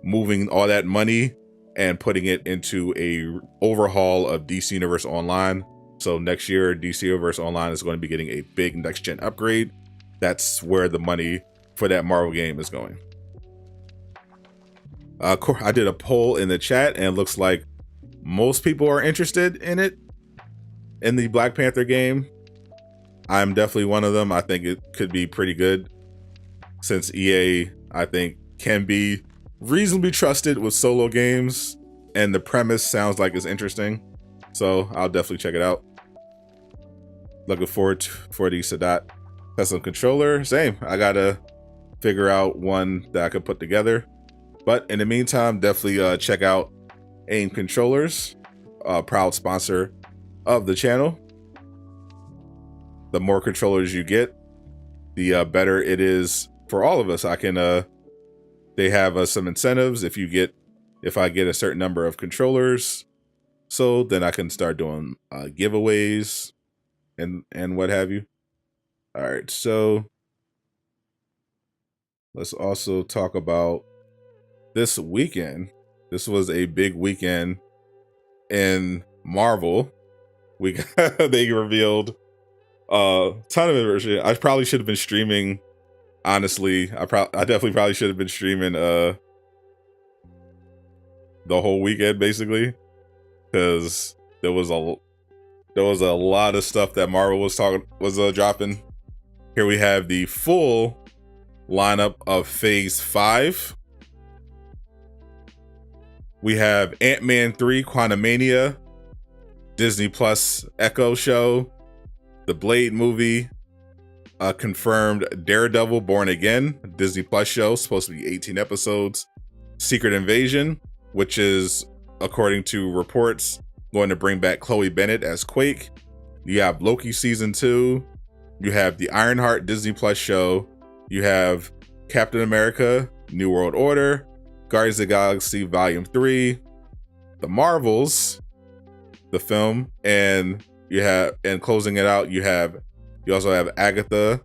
moving all that money and putting it into a overhaul of DC Universe Online. So next year, DC Universe Online is going to be getting a big next gen upgrade. That's where the money for that Marvel game is going. I did a poll in the chat, and it looks like most people are interested in it, in the Black Panther game. I'm definitely one of them. I think it could be pretty good, since EA, I think, can be reasonably trusted with solo games, and the premise sounds like it's interesting. So I'll definitely check it out. Looking forward for the Sadot custom controller. Same. I gotta figure out one that I could put together. But in the meantime, definitely check out AIM Controllers, proud sponsor of the channel. The more controllers you get, the better it is for all of us. They have some incentives if I get a certain number of controllers. So then I can start doing giveaways and what have you. All right, so let's also talk about this weekend. This was a big weekend in Marvel. They revealed a ton of information. I probably should have been streaming. Honestly, I definitely probably should have been streaming the whole weekend, basically, because there was a lot of stuff that Marvel was dropping. Here we have the full lineup of Phase 5. We have Ant-Man 3 Quantumania, Disney Plus Echo show, the Blade movie, confirmed Daredevil Born Again, Disney Plus show, supposed to be 18 episodes, Secret Invasion, which is, according to reports, going to bring back Chloe Bennett as Quake. You have Loki season 2. You have the Ironheart Disney Plus show. You have Captain America New World Order, Guardians of the Galaxy Volume 3, The Marvels, the film, and closing it out, you also have Agatha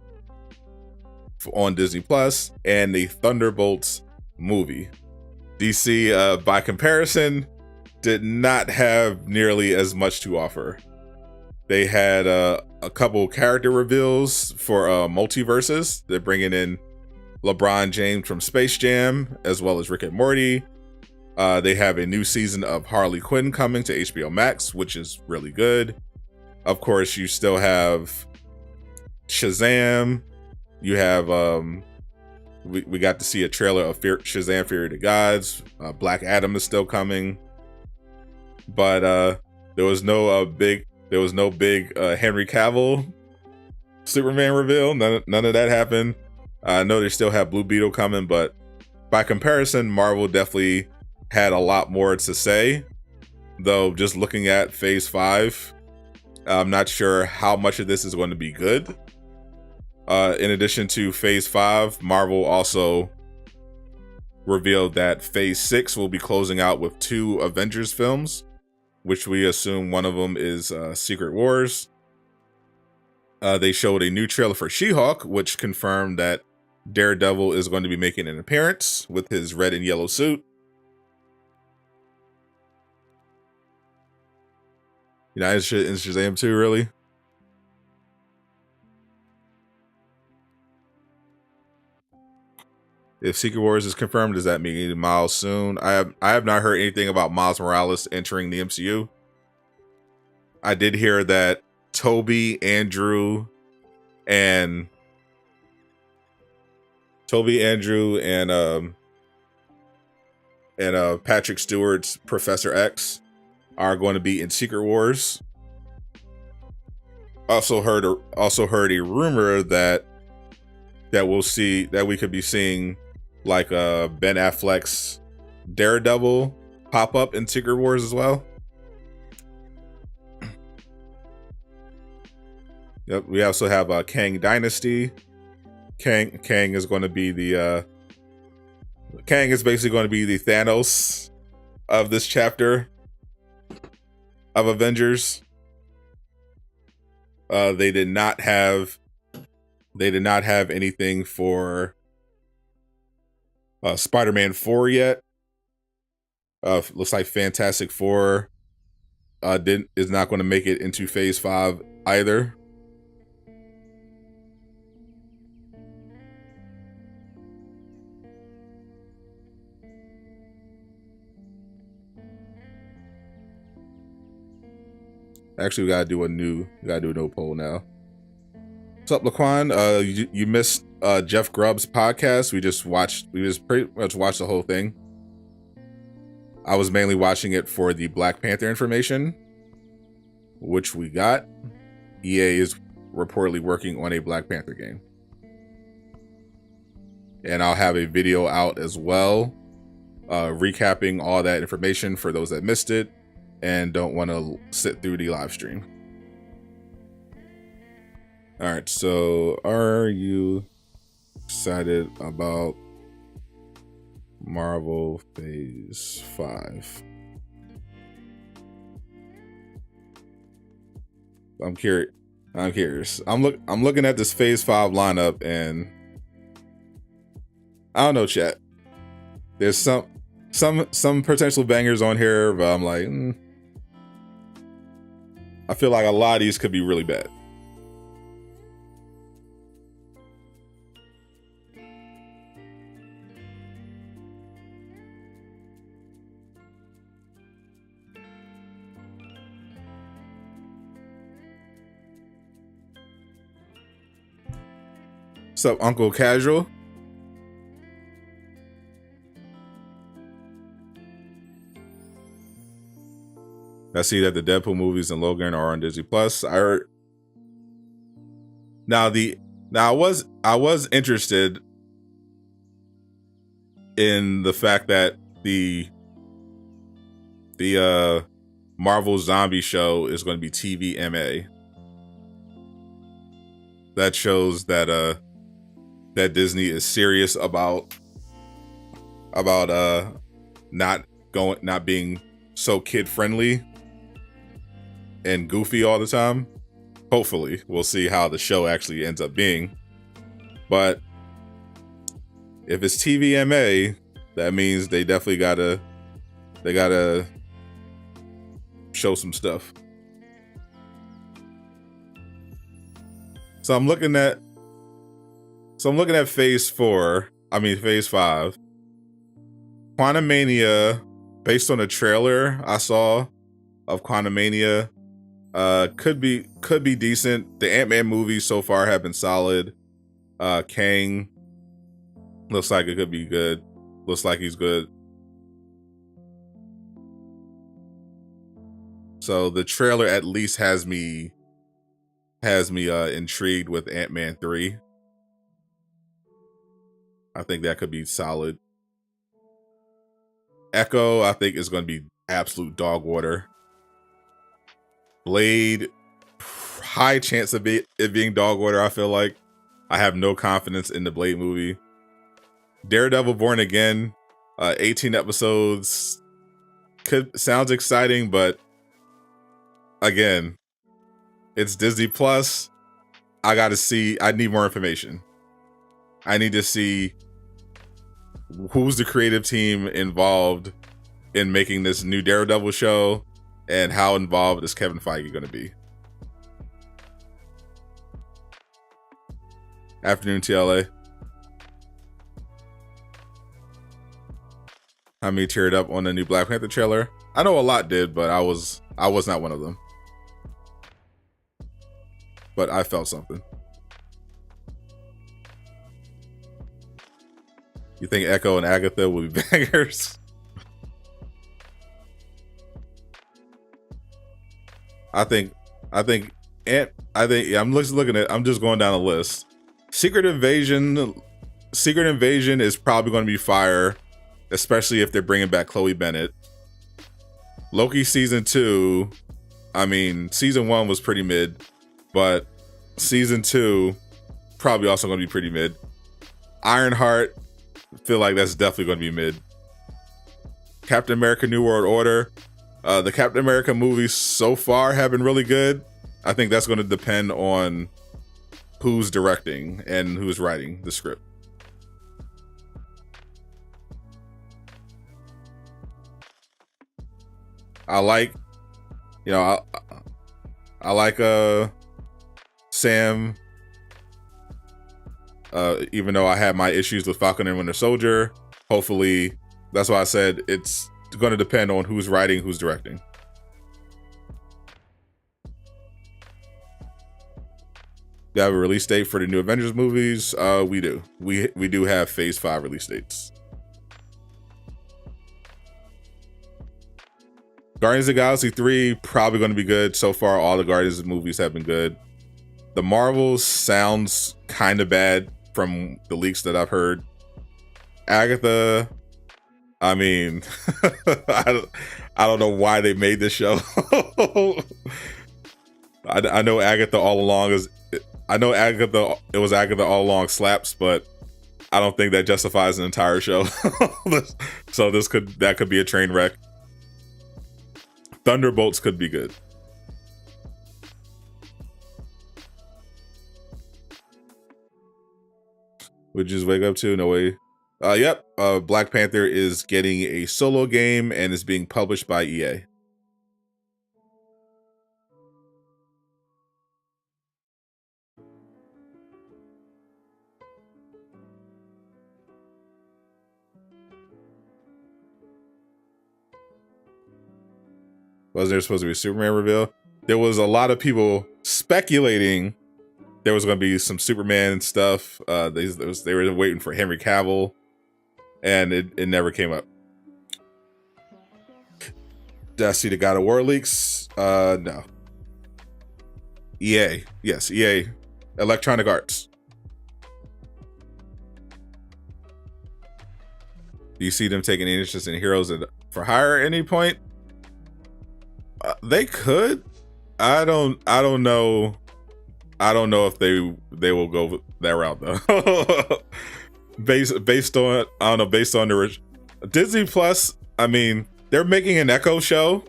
on Disney Plus and the Thunderbolts movie. DC, by comparison, did not have nearly as much to offer. They had a couple character reveals for multiverses. They're bringing in LeBron James from Space Jam, as well as Rick and Morty. They have a new season of Harley Quinn coming to HBO Max, which is really good. Of course, you still have Shazam. You have we got to see a trailer of Shazam: Fury of the Gods. Black Adam is still coming, but there was no big Henry Cavill Superman reveal. None of that happened. I know they still have Blue Beetle coming, but by comparison, Marvel definitely had a lot more to say. Though, just looking at Phase 5, I'm not sure how much of this is going to be good. In addition to Phase 5, Marvel also revealed that Phase 6 will be closing out with 2 Avengers films, which we assume one of them is Secret Wars. They showed a new trailer for She-Hulk, which confirmed that Daredevil is going to be making an appearance with his red and yellow suit. You know, in Shazam 2, really? If Secret Wars is confirmed, does that mean Miles soon? I have not heard anything about Miles Morales entering the MCU. I did hear that Toby, Andrew, and Patrick Stewart's Professor X are going to be in Secret Wars. Also heard a rumor that we could be seeing like Ben Affleck's Daredevil pop up in Secret Wars as well. Yep, we also have Kang Dynasty. Kang is going to be Kang is basically going to be the Thanos of this chapter of Avengers. They did not have anything for Spider-Man 4 yet. Looks like Fantastic Four is not going to make it into Phase 5 either. Actually, we gotta do a new poll now. What's up, Laquan? You missed Jeff Grubb's podcast. We just pretty much watched the whole thing. I was mainly watching it for the Black Panther information, which we got. EA is reportedly working on a Black Panther game, and I'll have a video out as well, recapping all that information for those that missed it and don't want to sit through the live stream. All right, so are you excited about Marvel Phase 5? I'm curious. I'm looking at this Phase 5 lineup, and I don't know, chat. There's some potential bangers on here, but I'm like, I feel like a lot of these could be really bad. What's up, Uncle Casual? I see that the Deadpool movies and Logan are on Disney Plus. I heard. Now I was interested in the fact that the Marvel Zombie show is going to be TVMA. That shows that that Disney is serious about not being so kid friendly and goofy all the time. Hopefully, we'll see how the show actually ends up being. But if it's TVMA, that means they definitely gotta show some stuff. So I'm looking at Phase 5. Quantumania based on the trailer I saw of Quantumania, could be decent. The Ant-Man movies so far have been solid. Kang looks like it could be good. Looks like he's good. So the trailer at least has me intrigued with Ant-Man 3. I think that could be solid. Echo, I think, is going to be absolute dog water. Blade, high chance of it being dog water, I feel like. I have no confidence in the Blade movie. Daredevil Born Again, 18 episodes. Sounds exciting, but again, it's Disney Plus. I need more information. I need to see who's the creative team involved in making this new Daredevil show, and how involved is Kevin Feige going to be. Afternoon TLA. How many teared up on the new Black Panther trailer? I know a lot did, but I was not one of them. But I felt something. You think Echo and Agatha will be bangers? I think I'm just going down the list. Secret Invasion is probably going to be fire, especially if they're bringing back Chloe Bennett. Loki season 2, I mean, season 1 was pretty mid, but season 2 probably also going to be pretty mid. Ironheart, feel like that's definitely going to be mid. Captain America New World Order, the Captain America movies so far have been really good. I think that's going to depend on who's directing and who's writing the script. I like Sam, even though I had my issues with Falcon and Winter Soldier. Hopefully, that's why I said it's going to depend on who's writing, who's directing. You have a release date for the new Avengers movies? We do. We do have Phase 5 release dates. Guardians of the Galaxy 3, probably going to be good. So far, all the Guardians movies have been good. The Marvels sounds kind of bad from the leaks that I've heard. Agatha, I mean, I don't know why they made this show. I know Agatha all along it was Agatha all along slaps, but I don't think that justifies an entire show. So that could be a train wreck. Thunderbolts could be good. Would you just wake up to? No way. Yep. Black Panther is getting a solo game and is being published by EA. Wasn't there supposed to be a Superman reveal? There was a lot of people speculating there was going to be some Superman stuff. They were waiting for Henry Cavill, and it never came up. Did I see the God of War leaks? No. EA. Yes, EA. Electronic Arts. Do you see them taking any interest in Heroes for Hire at any point? They could. I don't know. I don't know if they will go that route though. based on the Disney Plus. I mean, they're making an Echo show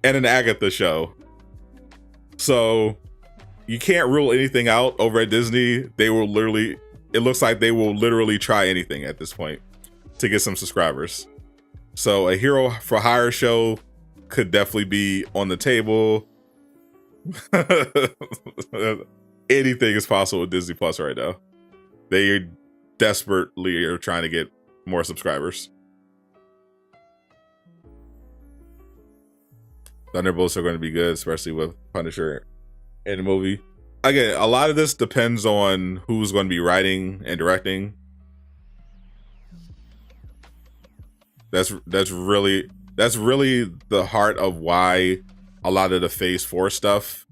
and an Agatha show, so you can't rule anything out over at Disney. It looks like they will literally try anything at this point to get some subscribers. So a Hero for Hire show could definitely be on the table. Anything is possible with Disney Plus right now. They desperately are trying to get more subscribers. Thunderbolts are going to be good, especially with Punisher in the movie. Again, a lot of this depends on who's going to be writing and directing. That's really the heart of why a lot of the Phase 4 stuff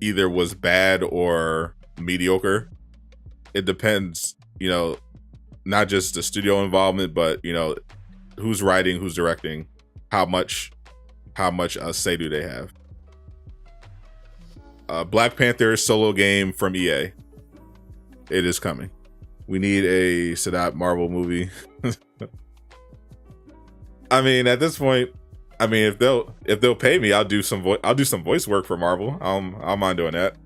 either was bad or mediocre. It depends, you know, not just the studio involvement, but, you know, who's writing, who's directing, how much say do they have. Black Panther solo game from EA. It is coming. We need a Sadot Marvel movie. I mean, at this point, I mean, if they'll pay me, I'll do some voice work for Marvel. I'll mind doing that.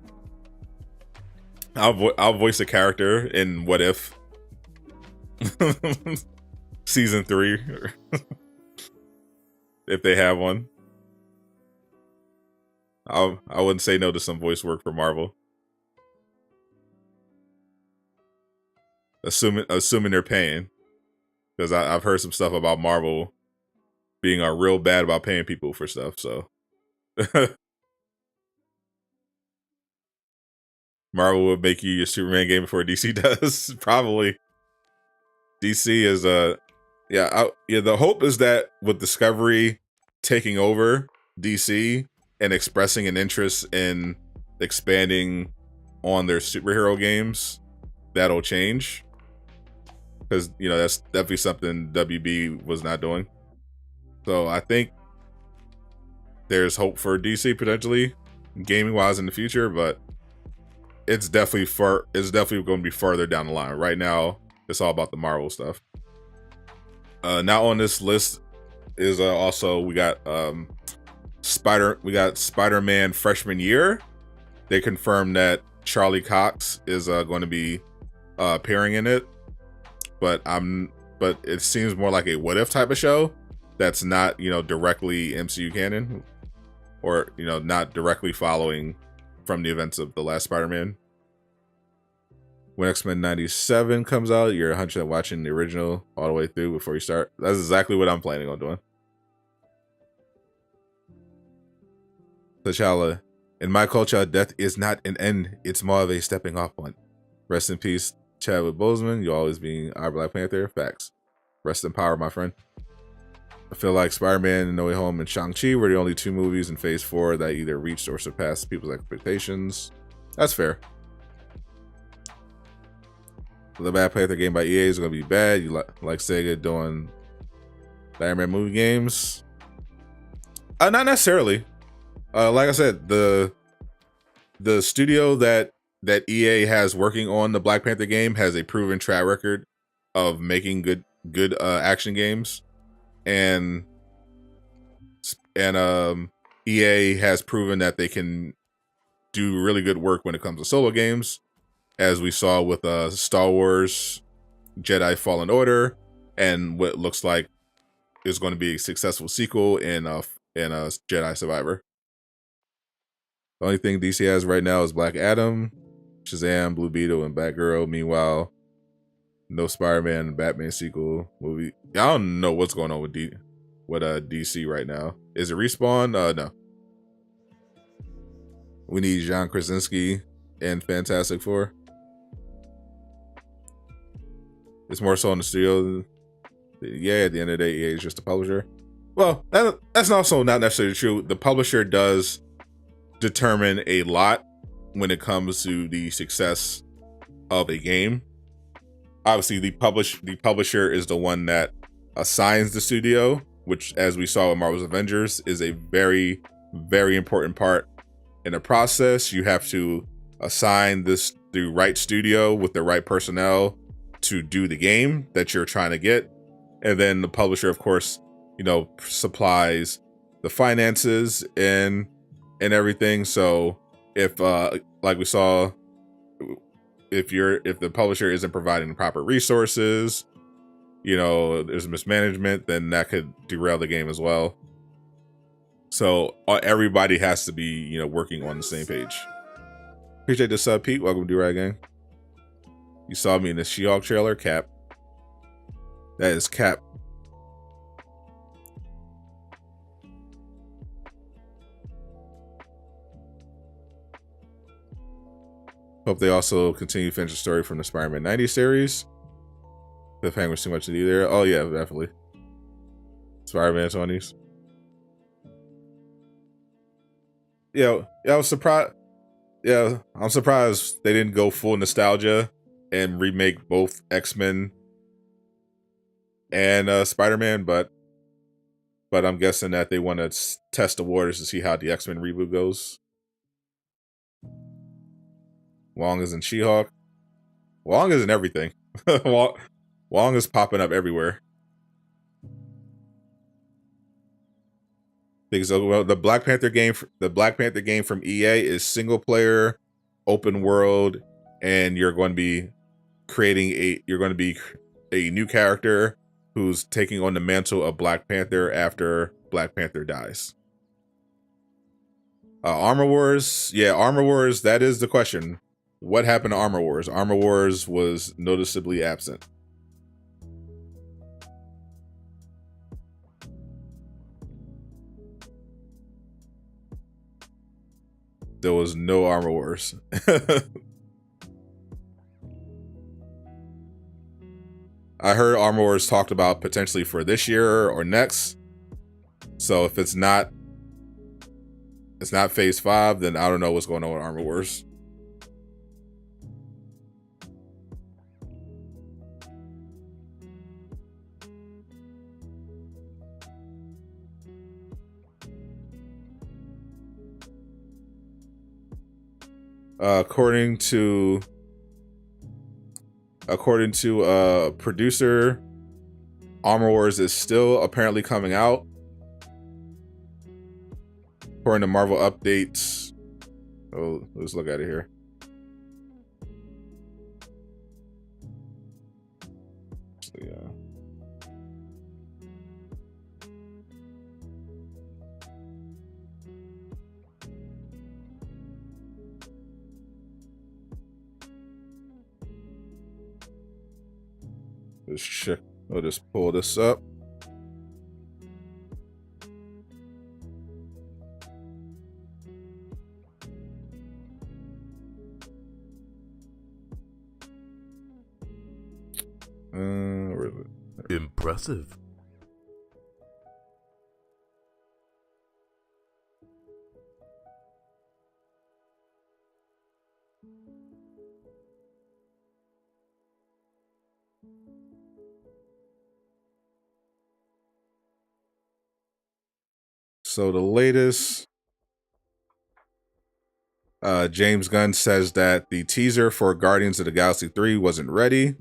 I'll voice a character in What If season 3, if they have one. I wouldn't say no to some voice work for Marvel, assuming they're paying, because I've heard some stuff about Marvel being real bad about paying people for stuff. So Marvel would make you your Superman game before DC does. Probably. DC is the hope is that with Discovery taking over DC and expressing an interest in expanding on their superhero games, that'll change. Because, you know, that's definitely something WB was not doing. So I think there's hope for DC potentially gaming wise in the future, but it's definitely going to be further down the line. Right now, it's all about the Marvel stuff. Now on this list is also we got Spider-Man freshman year. They confirmed that Charlie Cox is going to be appearing in it, but it seems more like a What If type of show that's not, you know, directly MCU canon, or, you know, not directly following from the events of the last Spider-Man. When X-Men 97 comes out, you're 100% watching the original all the way through before you start. That's exactly what I'm planning on doing. T'Challa, in my culture, death is not an end. It's more of a stepping off point. Rest in peace, Chadwick Boseman. You'll always be our Black Panther. Facts. Rest in power, my friend. I feel like Spider-Man, No Way Home, and Shang-Chi were the only 2 movies in Phase 4 that either reached or surpassed people's expectations. That's fair. The Black Panther game by EA is going to be bad. You like Sega doing Spider-Man movie games? Not necessarily. Like I said, the studio that EA has working on the Black Panther game has a proven track record of making good action games. And EA has proven that they can do really good work when it comes to solo games, as we saw with Star Wars Jedi Fallen Order, and what looks like is going to be a successful sequel in Jedi Survivor. The only thing DC has right now is Black Adam, Shazam, Blue Beetle, and Batgirl. Meanwhile, no Spider-Man and Batman sequel movie. I don't know what's going on with DC right now. Is it Respawn? No. We need John Krasinski and Fantastic Four. It's more so in the studio. Yeah, at the end of the day, EA is just a publisher. Well, that's also not necessarily true. The publisher does determine a lot when it comes to the success of a game. Obviously, the publisher is the one that assigns the studio, which, as we saw in Marvel's Avengers, is a very, very important part in the process. You have to assign the right studio with the right personnel to do the game that you're trying to get. And then the publisher, of course, you know, supplies the finances and everything. So if like we saw, if the publisher isn't providing the proper resources, you know, there's mismanagement, then that could derail the game as well. So everybody has to be, you know, working on the same page. Appreciate the sub, Pete. Welcome to Do-Right Gang. You saw me in the She-Hulk trailer, Cap. That is Cap. Hope they also continue to finish the story from the Spider-Man 90 series. Cliffhanger's too much to do there. Oh yeah, definitely. Spider-Man 20s. Yeah, I was surprised. Yeah, I'm surprised they didn't go full nostalgia and remake both X-Men and Spider-Man, but I'm guessing that they want to test the waters to see how the X-Men reboot goes. Wong is in She-Hulk. Wong is in everything. Wong is popping up everywhere. Because the Black Panther game from EA is single player, open world, and you're going to be creating a new character who's taking on the mantle of Black Panther after Black Panther dies. Armor Wars, yeah, Armor Wars. That is the question. What happened to Armor Wars? Armor Wars was noticeably absent. There was no Armor Wars. I heard Armor Wars talked about potentially for this year or next. So if it's not phase 5, then I don't know what's going on with Armor Wars. According to producer, Armor Wars is still apparently coming out. According to Marvel updates. Oh, let's look at it here. Yeah. Let's check. I'll just pull this up. Where is it? Impressive. So the latest, James Gunn says that the teaser for Guardians of the Galaxy 3 wasn't ready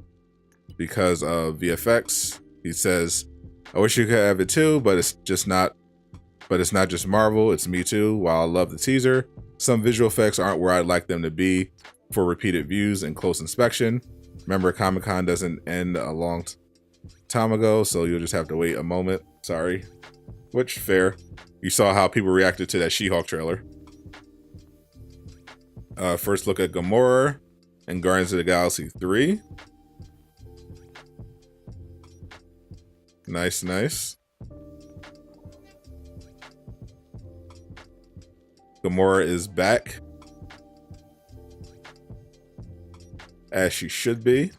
because of VFX. He says, "I wish you could have it too, but it's not just Marvel, it's me too. While I love the teaser, some visual effects aren't where I'd like them to be for repeated views and close inspection. Remember, Comic-Con doesn't end a long time ago, so you'll just have to wait a moment. Sorry." Which, fair. You saw how people reacted to that She-Hulk trailer. First look at Gamora and Guardians of the Galaxy 3. Nice, nice. Gamora is back. As she should be.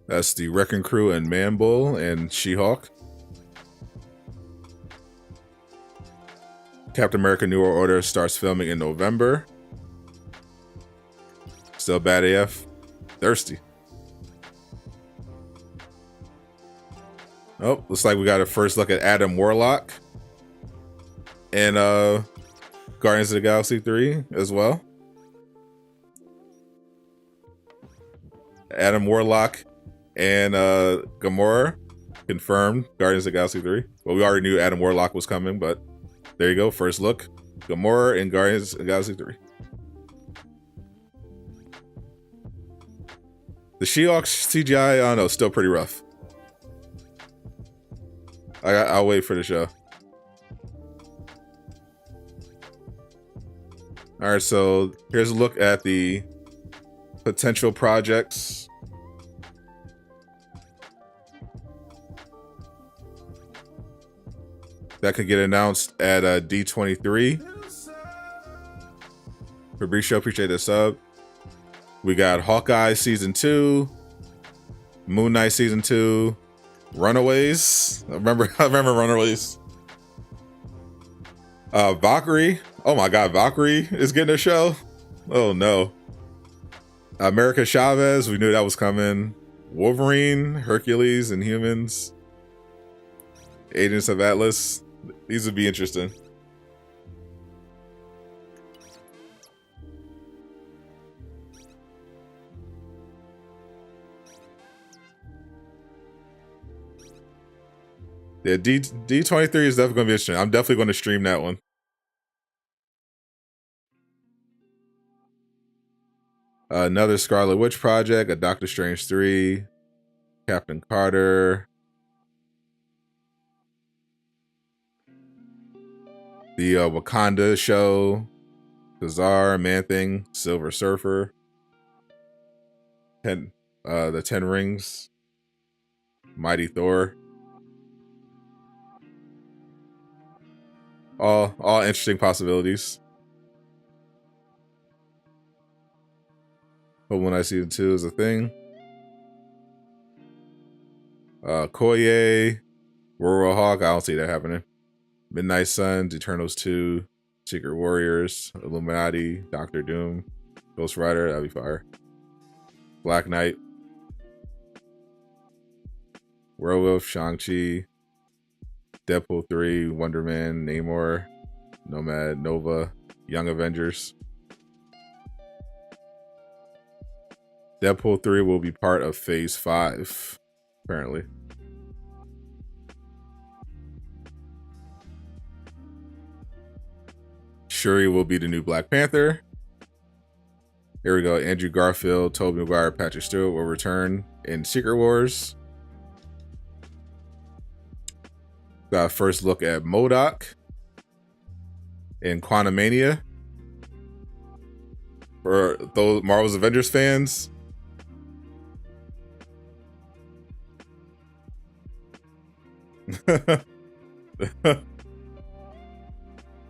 That's the Wrecking Crew and Man Bull and She-Hulk. Captain America New World Order starts filming in November. Still bad AF. Thirsty. Oh, looks like we got a first look at Adam Warlock. And Guardians of the Galaxy 3 as well. Adam Warlock and Gamora confirmed Guardians of the Galaxy 3. Well, we already knew Adam Warlock was coming, but there you go. First look. Gamora and Guardians of the Galaxy 3. The She-Hulk CGI, I don't know, still pretty rough. I'll wait for the show. Alright, so here's a look at the potential projects. that could get announced at D23. Fabricio, appreciate the sub. We got Hawkeye Season 2, Moon Knight Season 2, Runaways. I remember Runaways. Valkyrie. Oh my god, Valkyrie is getting a show. Oh no. America Chavez, we knew that was coming. Wolverine, Hercules, and Humans. Agents of Atlas. These would be interesting. Yeah, D23 is definitely going to be interesting. I'm definitely going to stream that one. Another Scarlet Witch project, a Doctor Strange 3, Captain Carter, the Wakanda show, Kazar, Man-Thing, Silver Surfer, the 10 Rings, Mighty Thor. All interesting possibilities. But when I Season 2 is a thing. Koye, Rural Hawk, I don't see that happening. Midnight Suns, Eternals 2, Secret Warriors, Illuminati, Doctor Doom, Ghost Rider, that'd be fire. Black Knight, Werewolf, Shang-Chi, Deadpool 3, Wonder Man, Namor, Nomad, Nova, Young Avengers. Deadpool 3 will be part of Phase 5, apparently. Shuri will be the new Black Panther. Here we go. Andrew Garfield, Tobey Maguire, Patrick Stewart will return in Secret Wars. Got a first look at MODOK in Quantumania. For those Marvel's Avengers fans.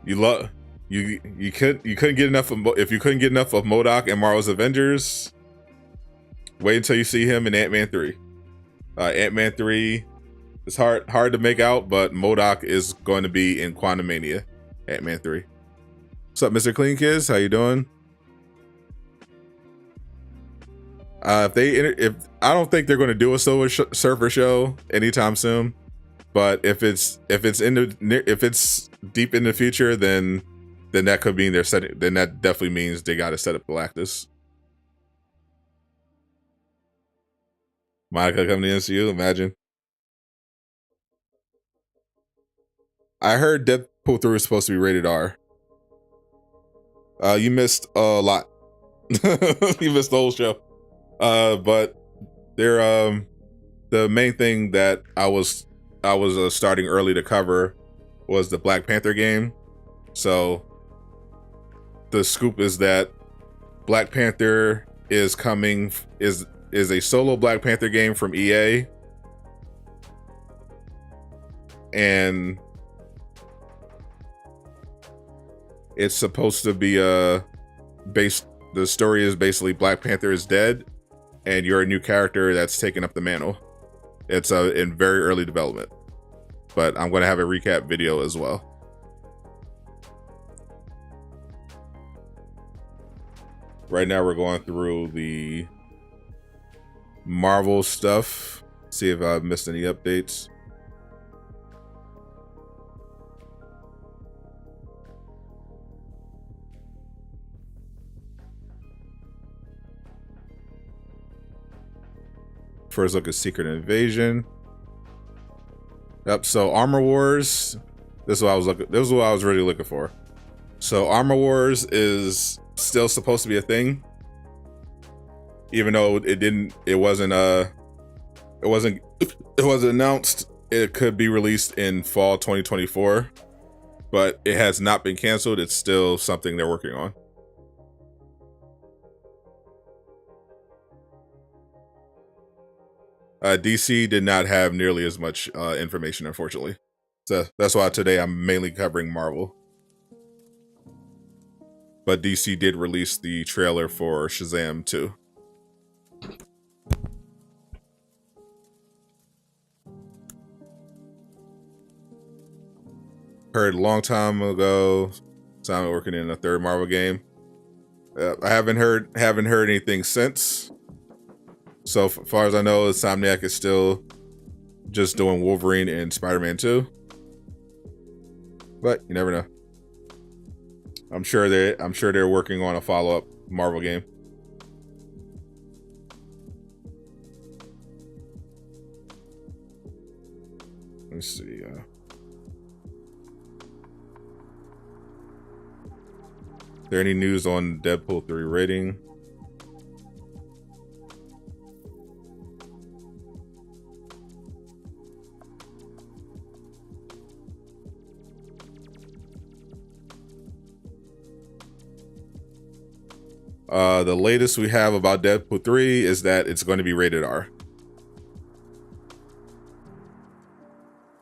You couldn't get enough of, if you couldn't get enough of MODOK and Marvel's Avengers, wait until you see him in Ant-Man 3. Ant-Man 3 is hard to make out, but MODOK is going to be in Quantumania, Ant-Man 3. What's up, Mr. Clean Kids? How you doing? If I don't think they're going to do a Silver Surfer show anytime soon, but if it's deep in the future, then that could mean they're setting. Then that definitely means they got to set up Galactus. Monica coming to the MCU, imagine. I heard Deadpool 3 was supposed to be rated R. You missed a lot. You missed the whole show. But they're the main thing that I was starting early to cover was the Black Panther game. So the scoop is that Black Panther is coming is a solo Black Panther game from EA, and it's supposed to be the story is basically Black Panther is dead and you're a new character that's taking up the mantle. It's in very early development, but I'm going to have a recap video as well. Right now we're going through the Marvel stuff, see if I've missed any updates. First look at Secret Invasion. Yep, so Armor Wars. This is what I was really looking for. So Armor Wars is still supposed to be a thing, even though it wasn't announced. It could be released in fall 2024, but it has not been canceled. It's still something they're working on. DC did not have nearly as much information, unfortunately. So that's why today I'm mainly covering Marvel. But DC did release the trailer for Shazam 2. Heard a long time ago, Simon working in a third Marvel game. I haven't heard anything since. So far as I know, Insomniac is still just doing Wolverine and Spider-Man 2. But you never know. I'm sure they're working on a follow-up Marvel game. Let's see. Is there any news on Deadpool 3 rating? The latest we have about Deadpool 3 is that it's going to be rated R.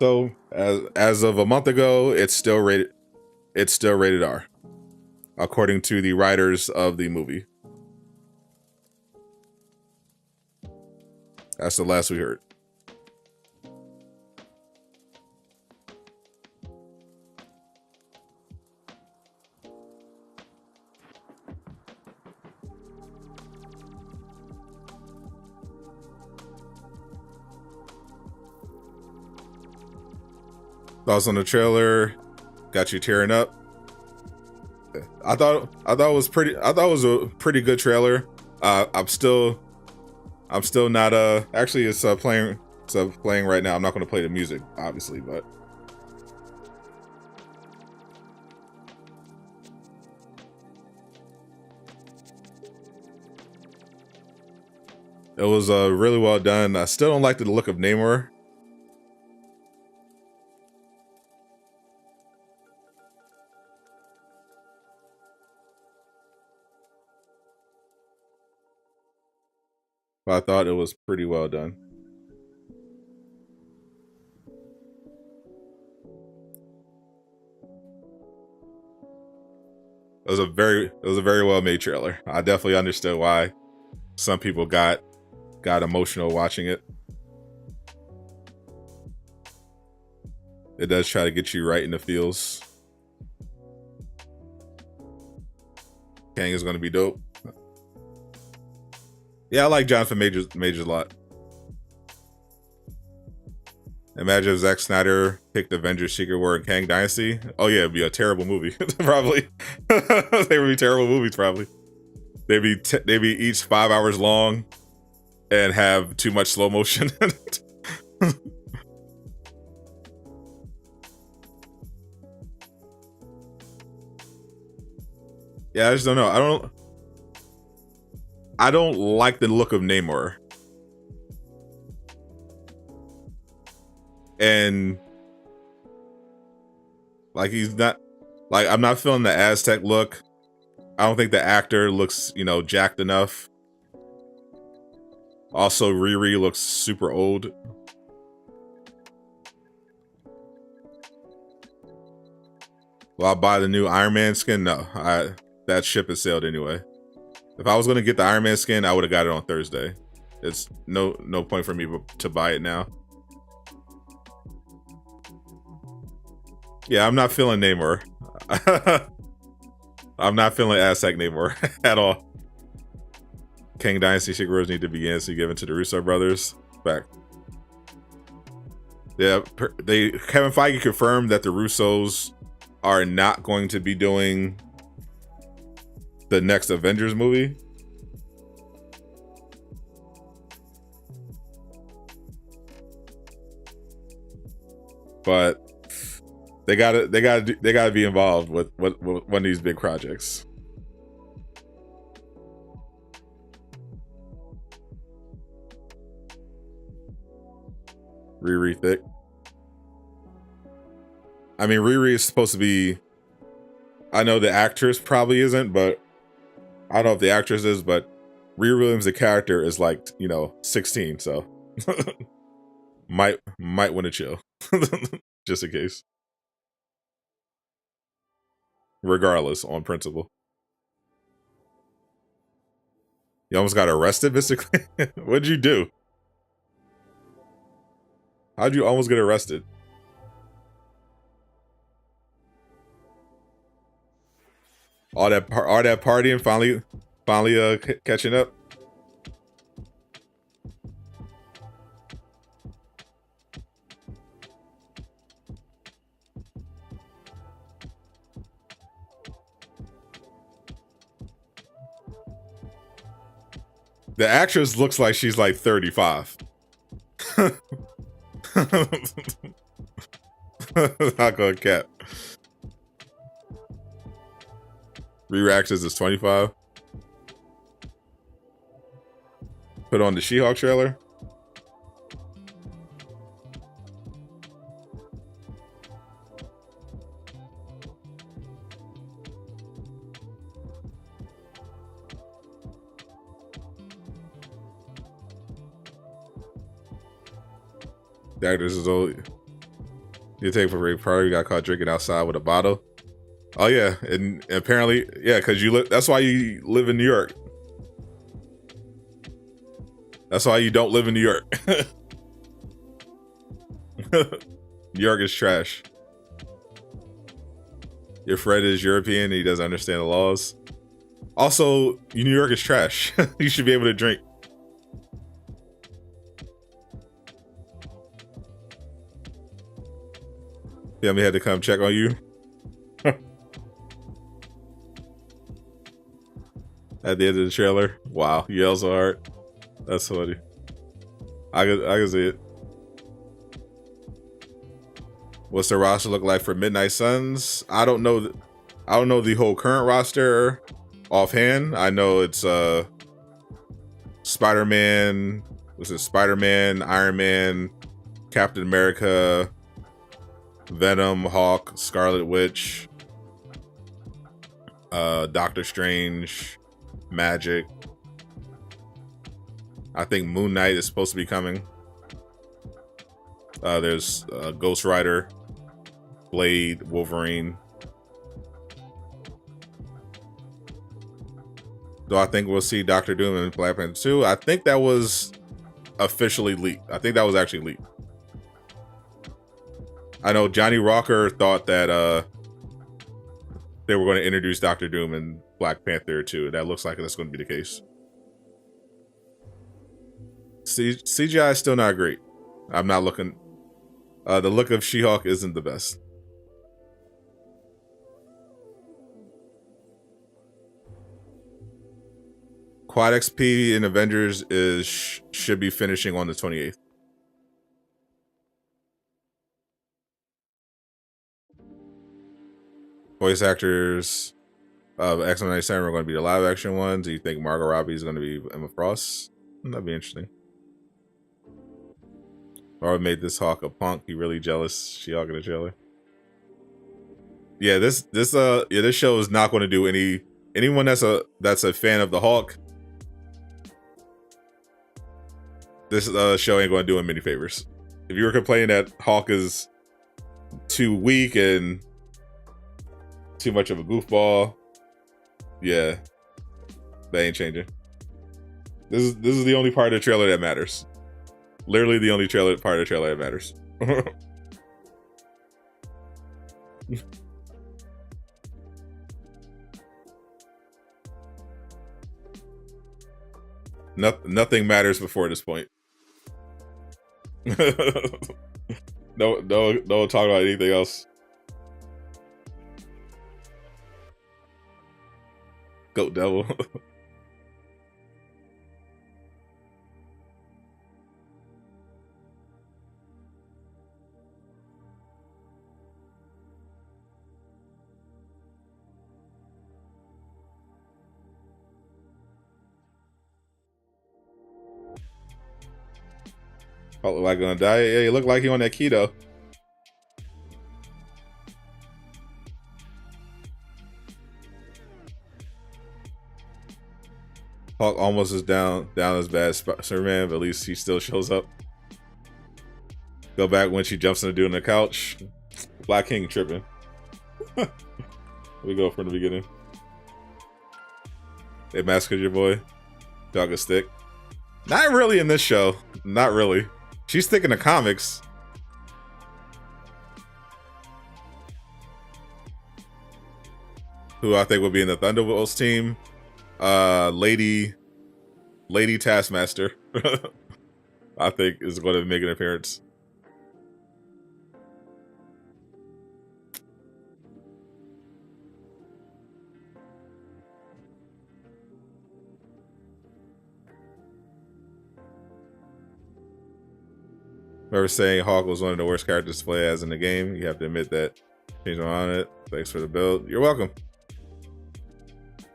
So as of a month ago, it's still rated R, according to the writers of the movie. That's the last we heard. Thoughts on the trailer? Got you tearing up? I thought it was a pretty good trailer. I'm still not actually it's playing right now. I'm not going to play the music obviously, but it was really well done. I still don't like the look of Namor. But I thought it was pretty well done. It was a very well made trailer. I definitely understood why some people got emotional watching it. It does try to get you right in the feels. Kang is going to be dope. Yeah, I like Jonathan Majors a lot. Imagine if Zack Snyder picked Avengers Secret War and Kang Dynasty. Oh yeah, it'd be a terrible movie. Probably. They would be terrible movies, probably. They'd be each 5 hours long and have too much slow motion in it. Yeah, I just don't know. I don't like the look of Namor. And like he's not like I'm not feeling the Aztec look. I don't think the actor looks, jacked enough. Also, Riri looks super old. Will I buy the new Iron Man skin? No, that ship has sailed anyway. If I was gonna get the Iron Man skin, I would have got it on Thursday. It's no point for me to buy it now. Yeah, I'm not feeling Namor. I'm not feeling Aztec Namor at all. Kang Dynasty Secret Wars need to begin to be given to the Russo brothers. Back. Yeah, Kevin Feige confirmed that the Russos are not going to be doing the next Avengers movie. But they gotta be involved with one of these big projects. Riri thick. I mean, Riri is supposed to be. I know the actress probably isn't, but I don't know if the actress is. But Riri Williams, the character, is like 16, so might want to chill. just in case. Regardless, on principle. You almost got arrested, Mr. Clean. What'd you do? How'd you almost get arrested? All that partying finally catching up. The actress looks like she's like 35. Not gonna cap. Reactions is 25. Put on the She-Hulk trailer. The actors is old. You take for rape party, got caught drinking outside with a bottle. Oh yeah, and apparently, yeah, because you live. That's why you live in New York. That's why you don't live in New York. New York is trash. Your friend is European and he doesn't understand the laws. Also, New York is trash. You should be able to drink. Yeah, we had to come check on you. At the end of the trailer. Wow, you yell so hard. That's funny. I can see it. What's the roster look like for Midnight Suns? I don't know. I don't know the whole current roster offhand. I know it's Spider-Man. Was it Spider-Man, Iron Man, Captain America, Venom, Hawk, Scarlet Witch, Doctor Strange, Magic. I think Moon Knight is supposed to be coming. There's Ghost Rider, Blade, Wolverine. Though I think we'll see Doctor Doom and Black Panther 2. I think that was officially leaked. I think that was actually leaked. I know Johnny Rocker thought that they were going to introduce Doctor Doom and Black Panther 2. That looks like that's going to be the case. CGI is still not great. I'm not looking. The look of She-Hulk isn't the best. Quad XP in Avengers should be finishing on the 28th. Voice actors of X-Men 97 are going to be the live action ones. Do you think Margot Robbie is going to be Emma Frost? That'd be interesting. Or made this Hawk a punk. He really jealous. She-Hulk in the trailer. Yeah, this show is not going to do anyone that's a fan of the Hulk. This show ain't going to do him many favors. If you were complaining that Hulk is too weak and too much of a goofball, yeah, that ain't changing. This is the only part of the trailer that matters. Literally the only part of the trailer that matters. Nothing matters before this point. No talk about anything else. Goat devil. Hulk look like gonna die. Yeah, he look like he on that keto. Hulk almost is down as bad as Superman, but at least he still shows up. Go back when she jumps into doing the couch. Black King tripping. We go from the beginning. They massacred your boy. Dog a stick. Not really in this show. Not really. She's thick in the comics. Who I think will be in the Thunderbolts team. Lady Taskmaster. I think is going to make an appearance. Remember saying Hawk was one of the worst characters to play as in the game. You have to admit that. Change on it. Thanks for the build. You're welcome.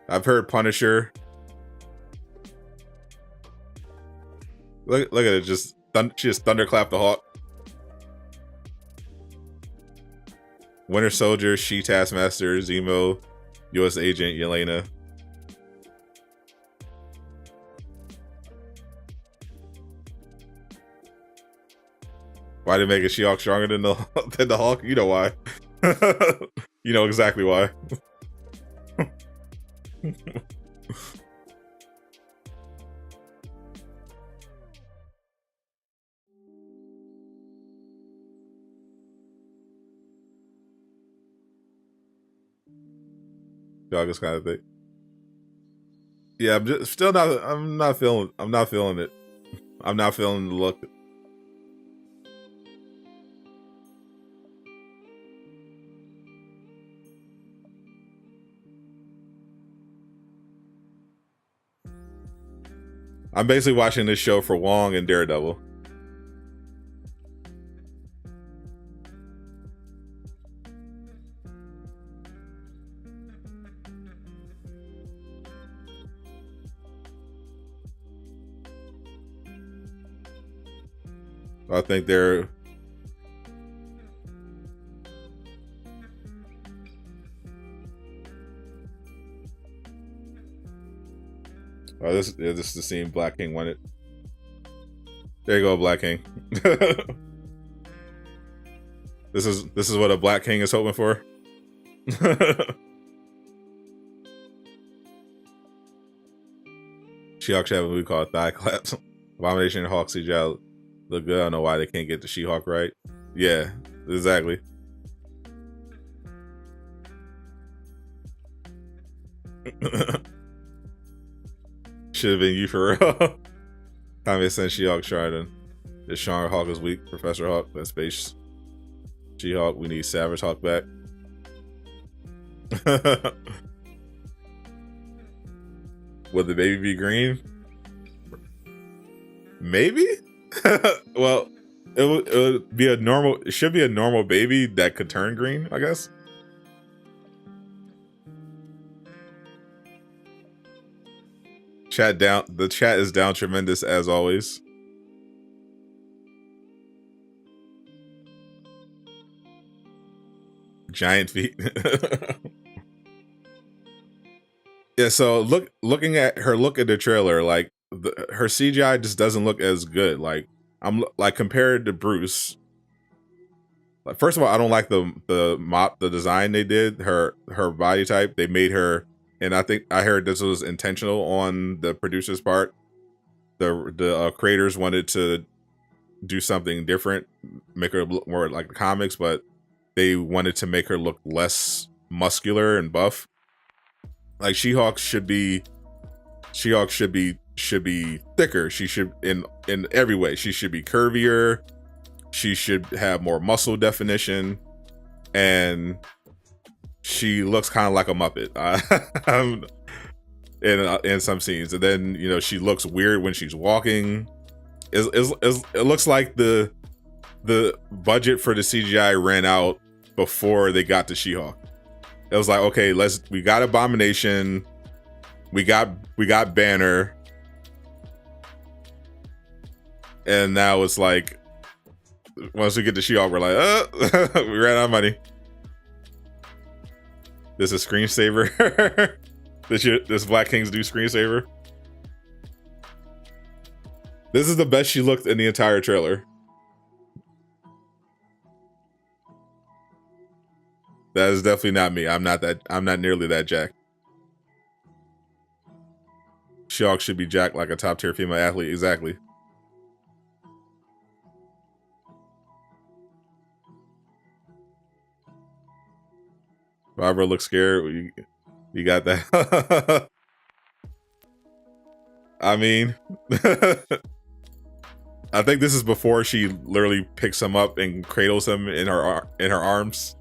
I've heard Punisher. Look at it. She just thunderclapped the Hawk. Winter Soldier, She Taskmaster, Zemo, U.S. Agent Yelena. Why did they make a She-Hulk stronger than the Hulk? You know why. You know exactly why. Dog is kind of thick. Yeah, I'm not feeling it. I'm not feeling the look. I'm basically watching this show for Wong and Daredevil. I think they're... Oh, this is the scene Black King wanted. There you go, Black King. This is what a Black King is hoping for. She-Hulk should have a movie called Thigh Claps. Abomination and Hawk CGI look good. I don't know why they can't get the She-Hulk right. Yeah, exactly. Should have been you for real. Time they sent She-Hulk Sheridan. This Sean Hawk is weak. Professor Hawk, that's space. She-Hulk, we need Savage Hawk back. Would the baby be green? Maybe? Well, it would be a normal, it should be a normal baby that could turn green, I guess. The chat is down tremendous as always. Giant feet. Yeah, so looking at her look at the trailer, like her CGI just doesn't look as good. Like I'm like compared to Bruce. Like first of all, I don't like the design they did. Her body type, they made her. And I think I heard this was intentional on the producer's part. The creators wanted to do something different, make her look more like the comics, but they wanted to make her look less muscular and buff. Like She-Hulk should be thicker. She should in every way. She should be curvier. She should have more muscle definition, and she looks kind of like a Muppet in some scenes. And then, you know, she looks weird when she's walking. It looks like the budget for the CGI ran out before they got to She-Hulk. It was like, okay, we got Abomination, we got Banner, and now it's like once we get to She-Hulk, we're like, we ran out of money. This is screensaver. This Black King's do screensaver. This is the best she looked in the entire trailer. That is definitely not me. I'm not nearly that jacked. She-Hulk should be jacked like a top tier female athlete. Exactly. Barbara looks scared. You got that. I mean, I think this is before she literally picks him up and cradles him in her arms.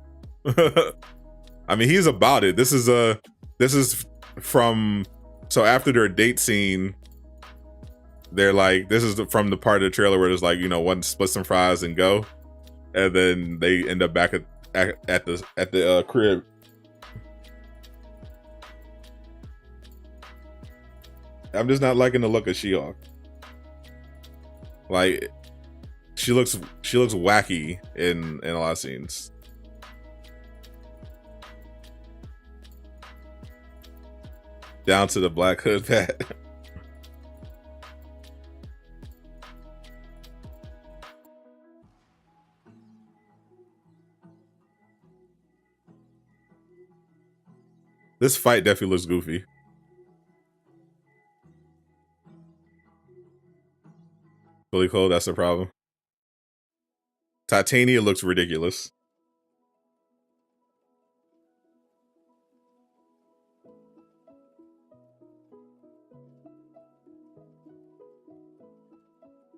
I mean, he's about it. This is from, so after their date scene, they're like, this is from the part of the trailer where there's like, you know, one split some fries and go, and then they end up back at the crib. I'm just not liking the look of She-Hulk. Like, she looks wacky in a lot of scenes. Down to the black hood hat. This fight definitely looks goofy. Fully clothed, that's the problem. Titania looks ridiculous.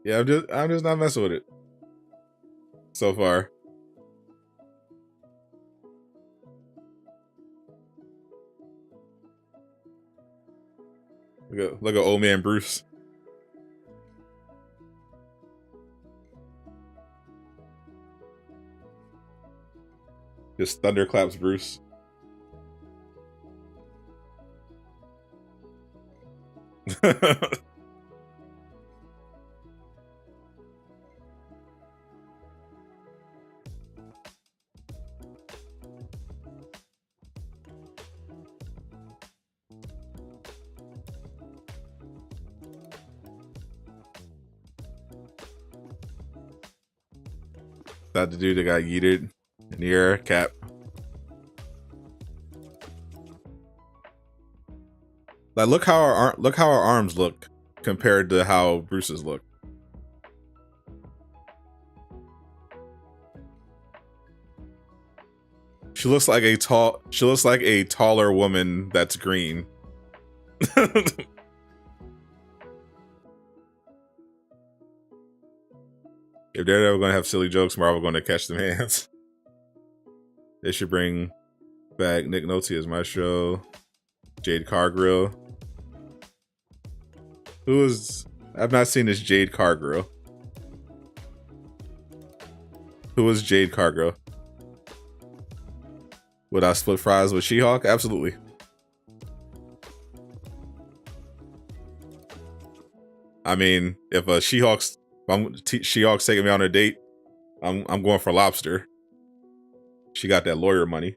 Yeah, I'm just not messing with it so far. Look at old man Bruce. Just thunderclaps Bruce. That the dude that got yeeted in the air, Cap. Like, look how our arms look compared to how Bruce's look. She looks like a taller woman that's green. If they're ever gonna have silly jokes, Marvel gonna catch them hands. They should bring back Nick Nolte as Maestro, Jade Cargill. I've not seen this Jade Cargill. Who is Jade Cargill? Would I split fries with She-Hulk? Absolutely. I mean, if a She-Hulk's taking me on a date, I'm going for lobster. She got that lawyer money.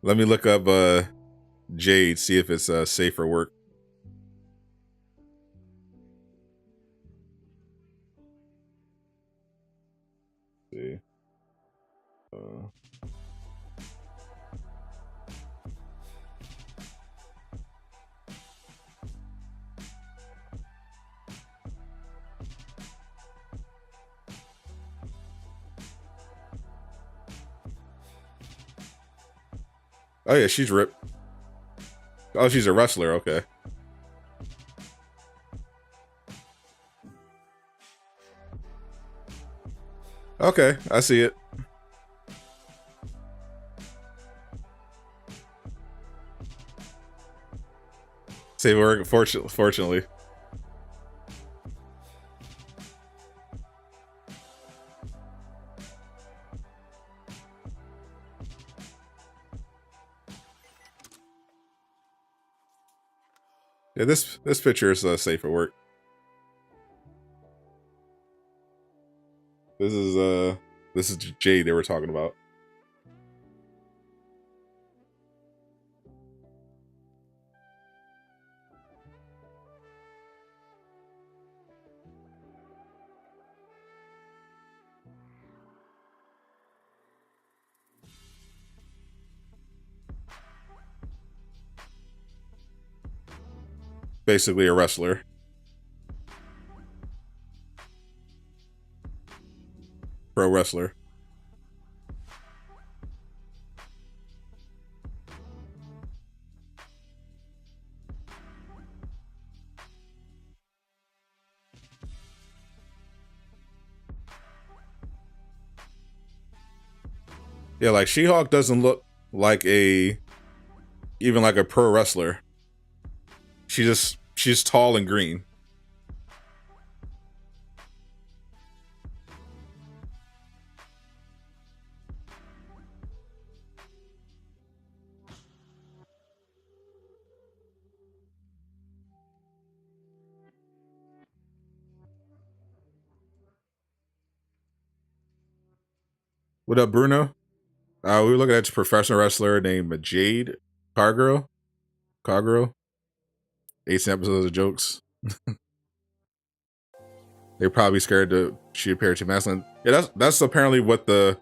Let me look up Jade, see if it's safe for work. Let's see. Oh yeah, she's ripped. Oh, she's a wrestler, okay. Okay, I see it. Safe work, fortunately. Yeah, this picture is safe for work. This is Jade they were talking about. Basically a wrestler. Pro wrestler. Yeah, like She-Hulk doesn't look like even like a pro wrestler. She's tall and green. What up, Bruno? We were looking at a professional wrestler named Jade Cargill. 18 episodes of jokes. They're probably scared that she appeared too masculine. Yeah, that's apparently what the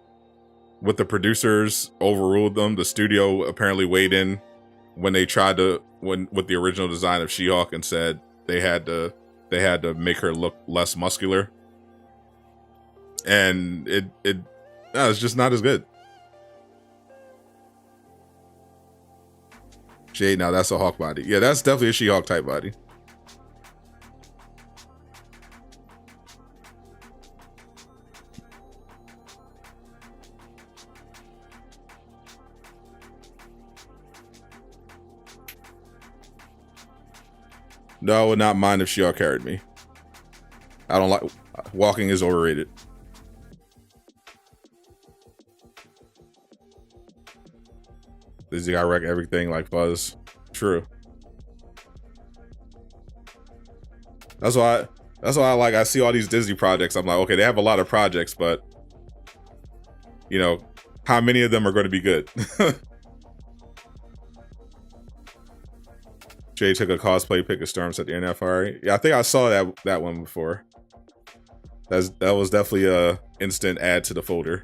producers overruled them. The studio apparently weighed in when they tried to with the original design of She-Hulk and said they had to make her look less muscular. And it's just not as good. Jade, now that's a Hulk body. Yeah, that's definitely a She-Hulk type body. No, I would not mind if She-Hulk carried me. I don't like walking is overrated. Does he gotta wreck everything like Fuzz? True. That's why I like. I see all these Disney projects. I'm like, okay, they have a lot of projects, but you know, how many of them are going to be good? Jay took a cosplay pic of Storms at the MKIceAndFire. Yeah, I think I saw that one before. That was definitely a instant add to the folder.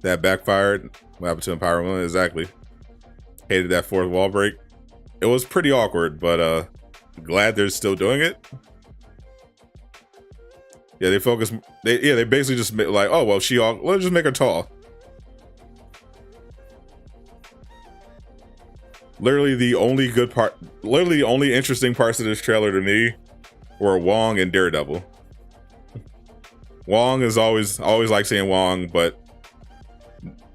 That backfired. What happened to Empower Woman? Exactly. Hated that fourth wall break. It was pretty awkward, but glad they're still doing it. Yeah, they focus. They basically just like, oh well, She-Hulk. Let's just make her tall. Literally the only good part. Literally the only interesting parts of this trailer to me were Wong and Daredevil. Wong is always like saying Wong, but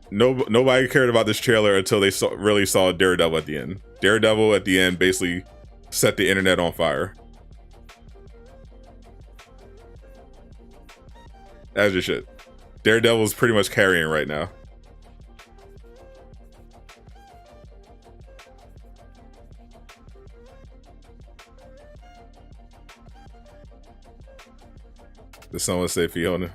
nobody cared about this trailer until they really saw Daredevil at the end. Daredevil at the end basically set the internet on fire. That's just shit. Daredevil's pretty much carrying right now. Did someone say Fiona?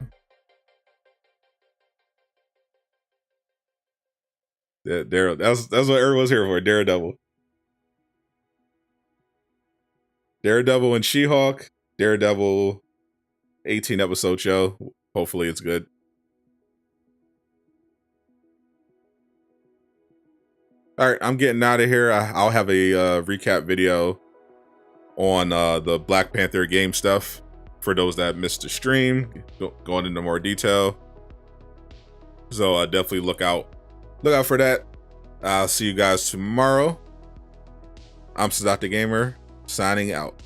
Yeah, that's what everyone's here for. Daredevil. Daredevil and She-Hulk. Daredevil 18 episode show. Hopefully it's good. All right, I'm getting out of here. I'll have a recap video on the Black Panther game stuff for those that missed the stream, going into more detail. So definitely look out for that. I'll see you guys tomorrow. I'm Sadot the Gamer, signing out.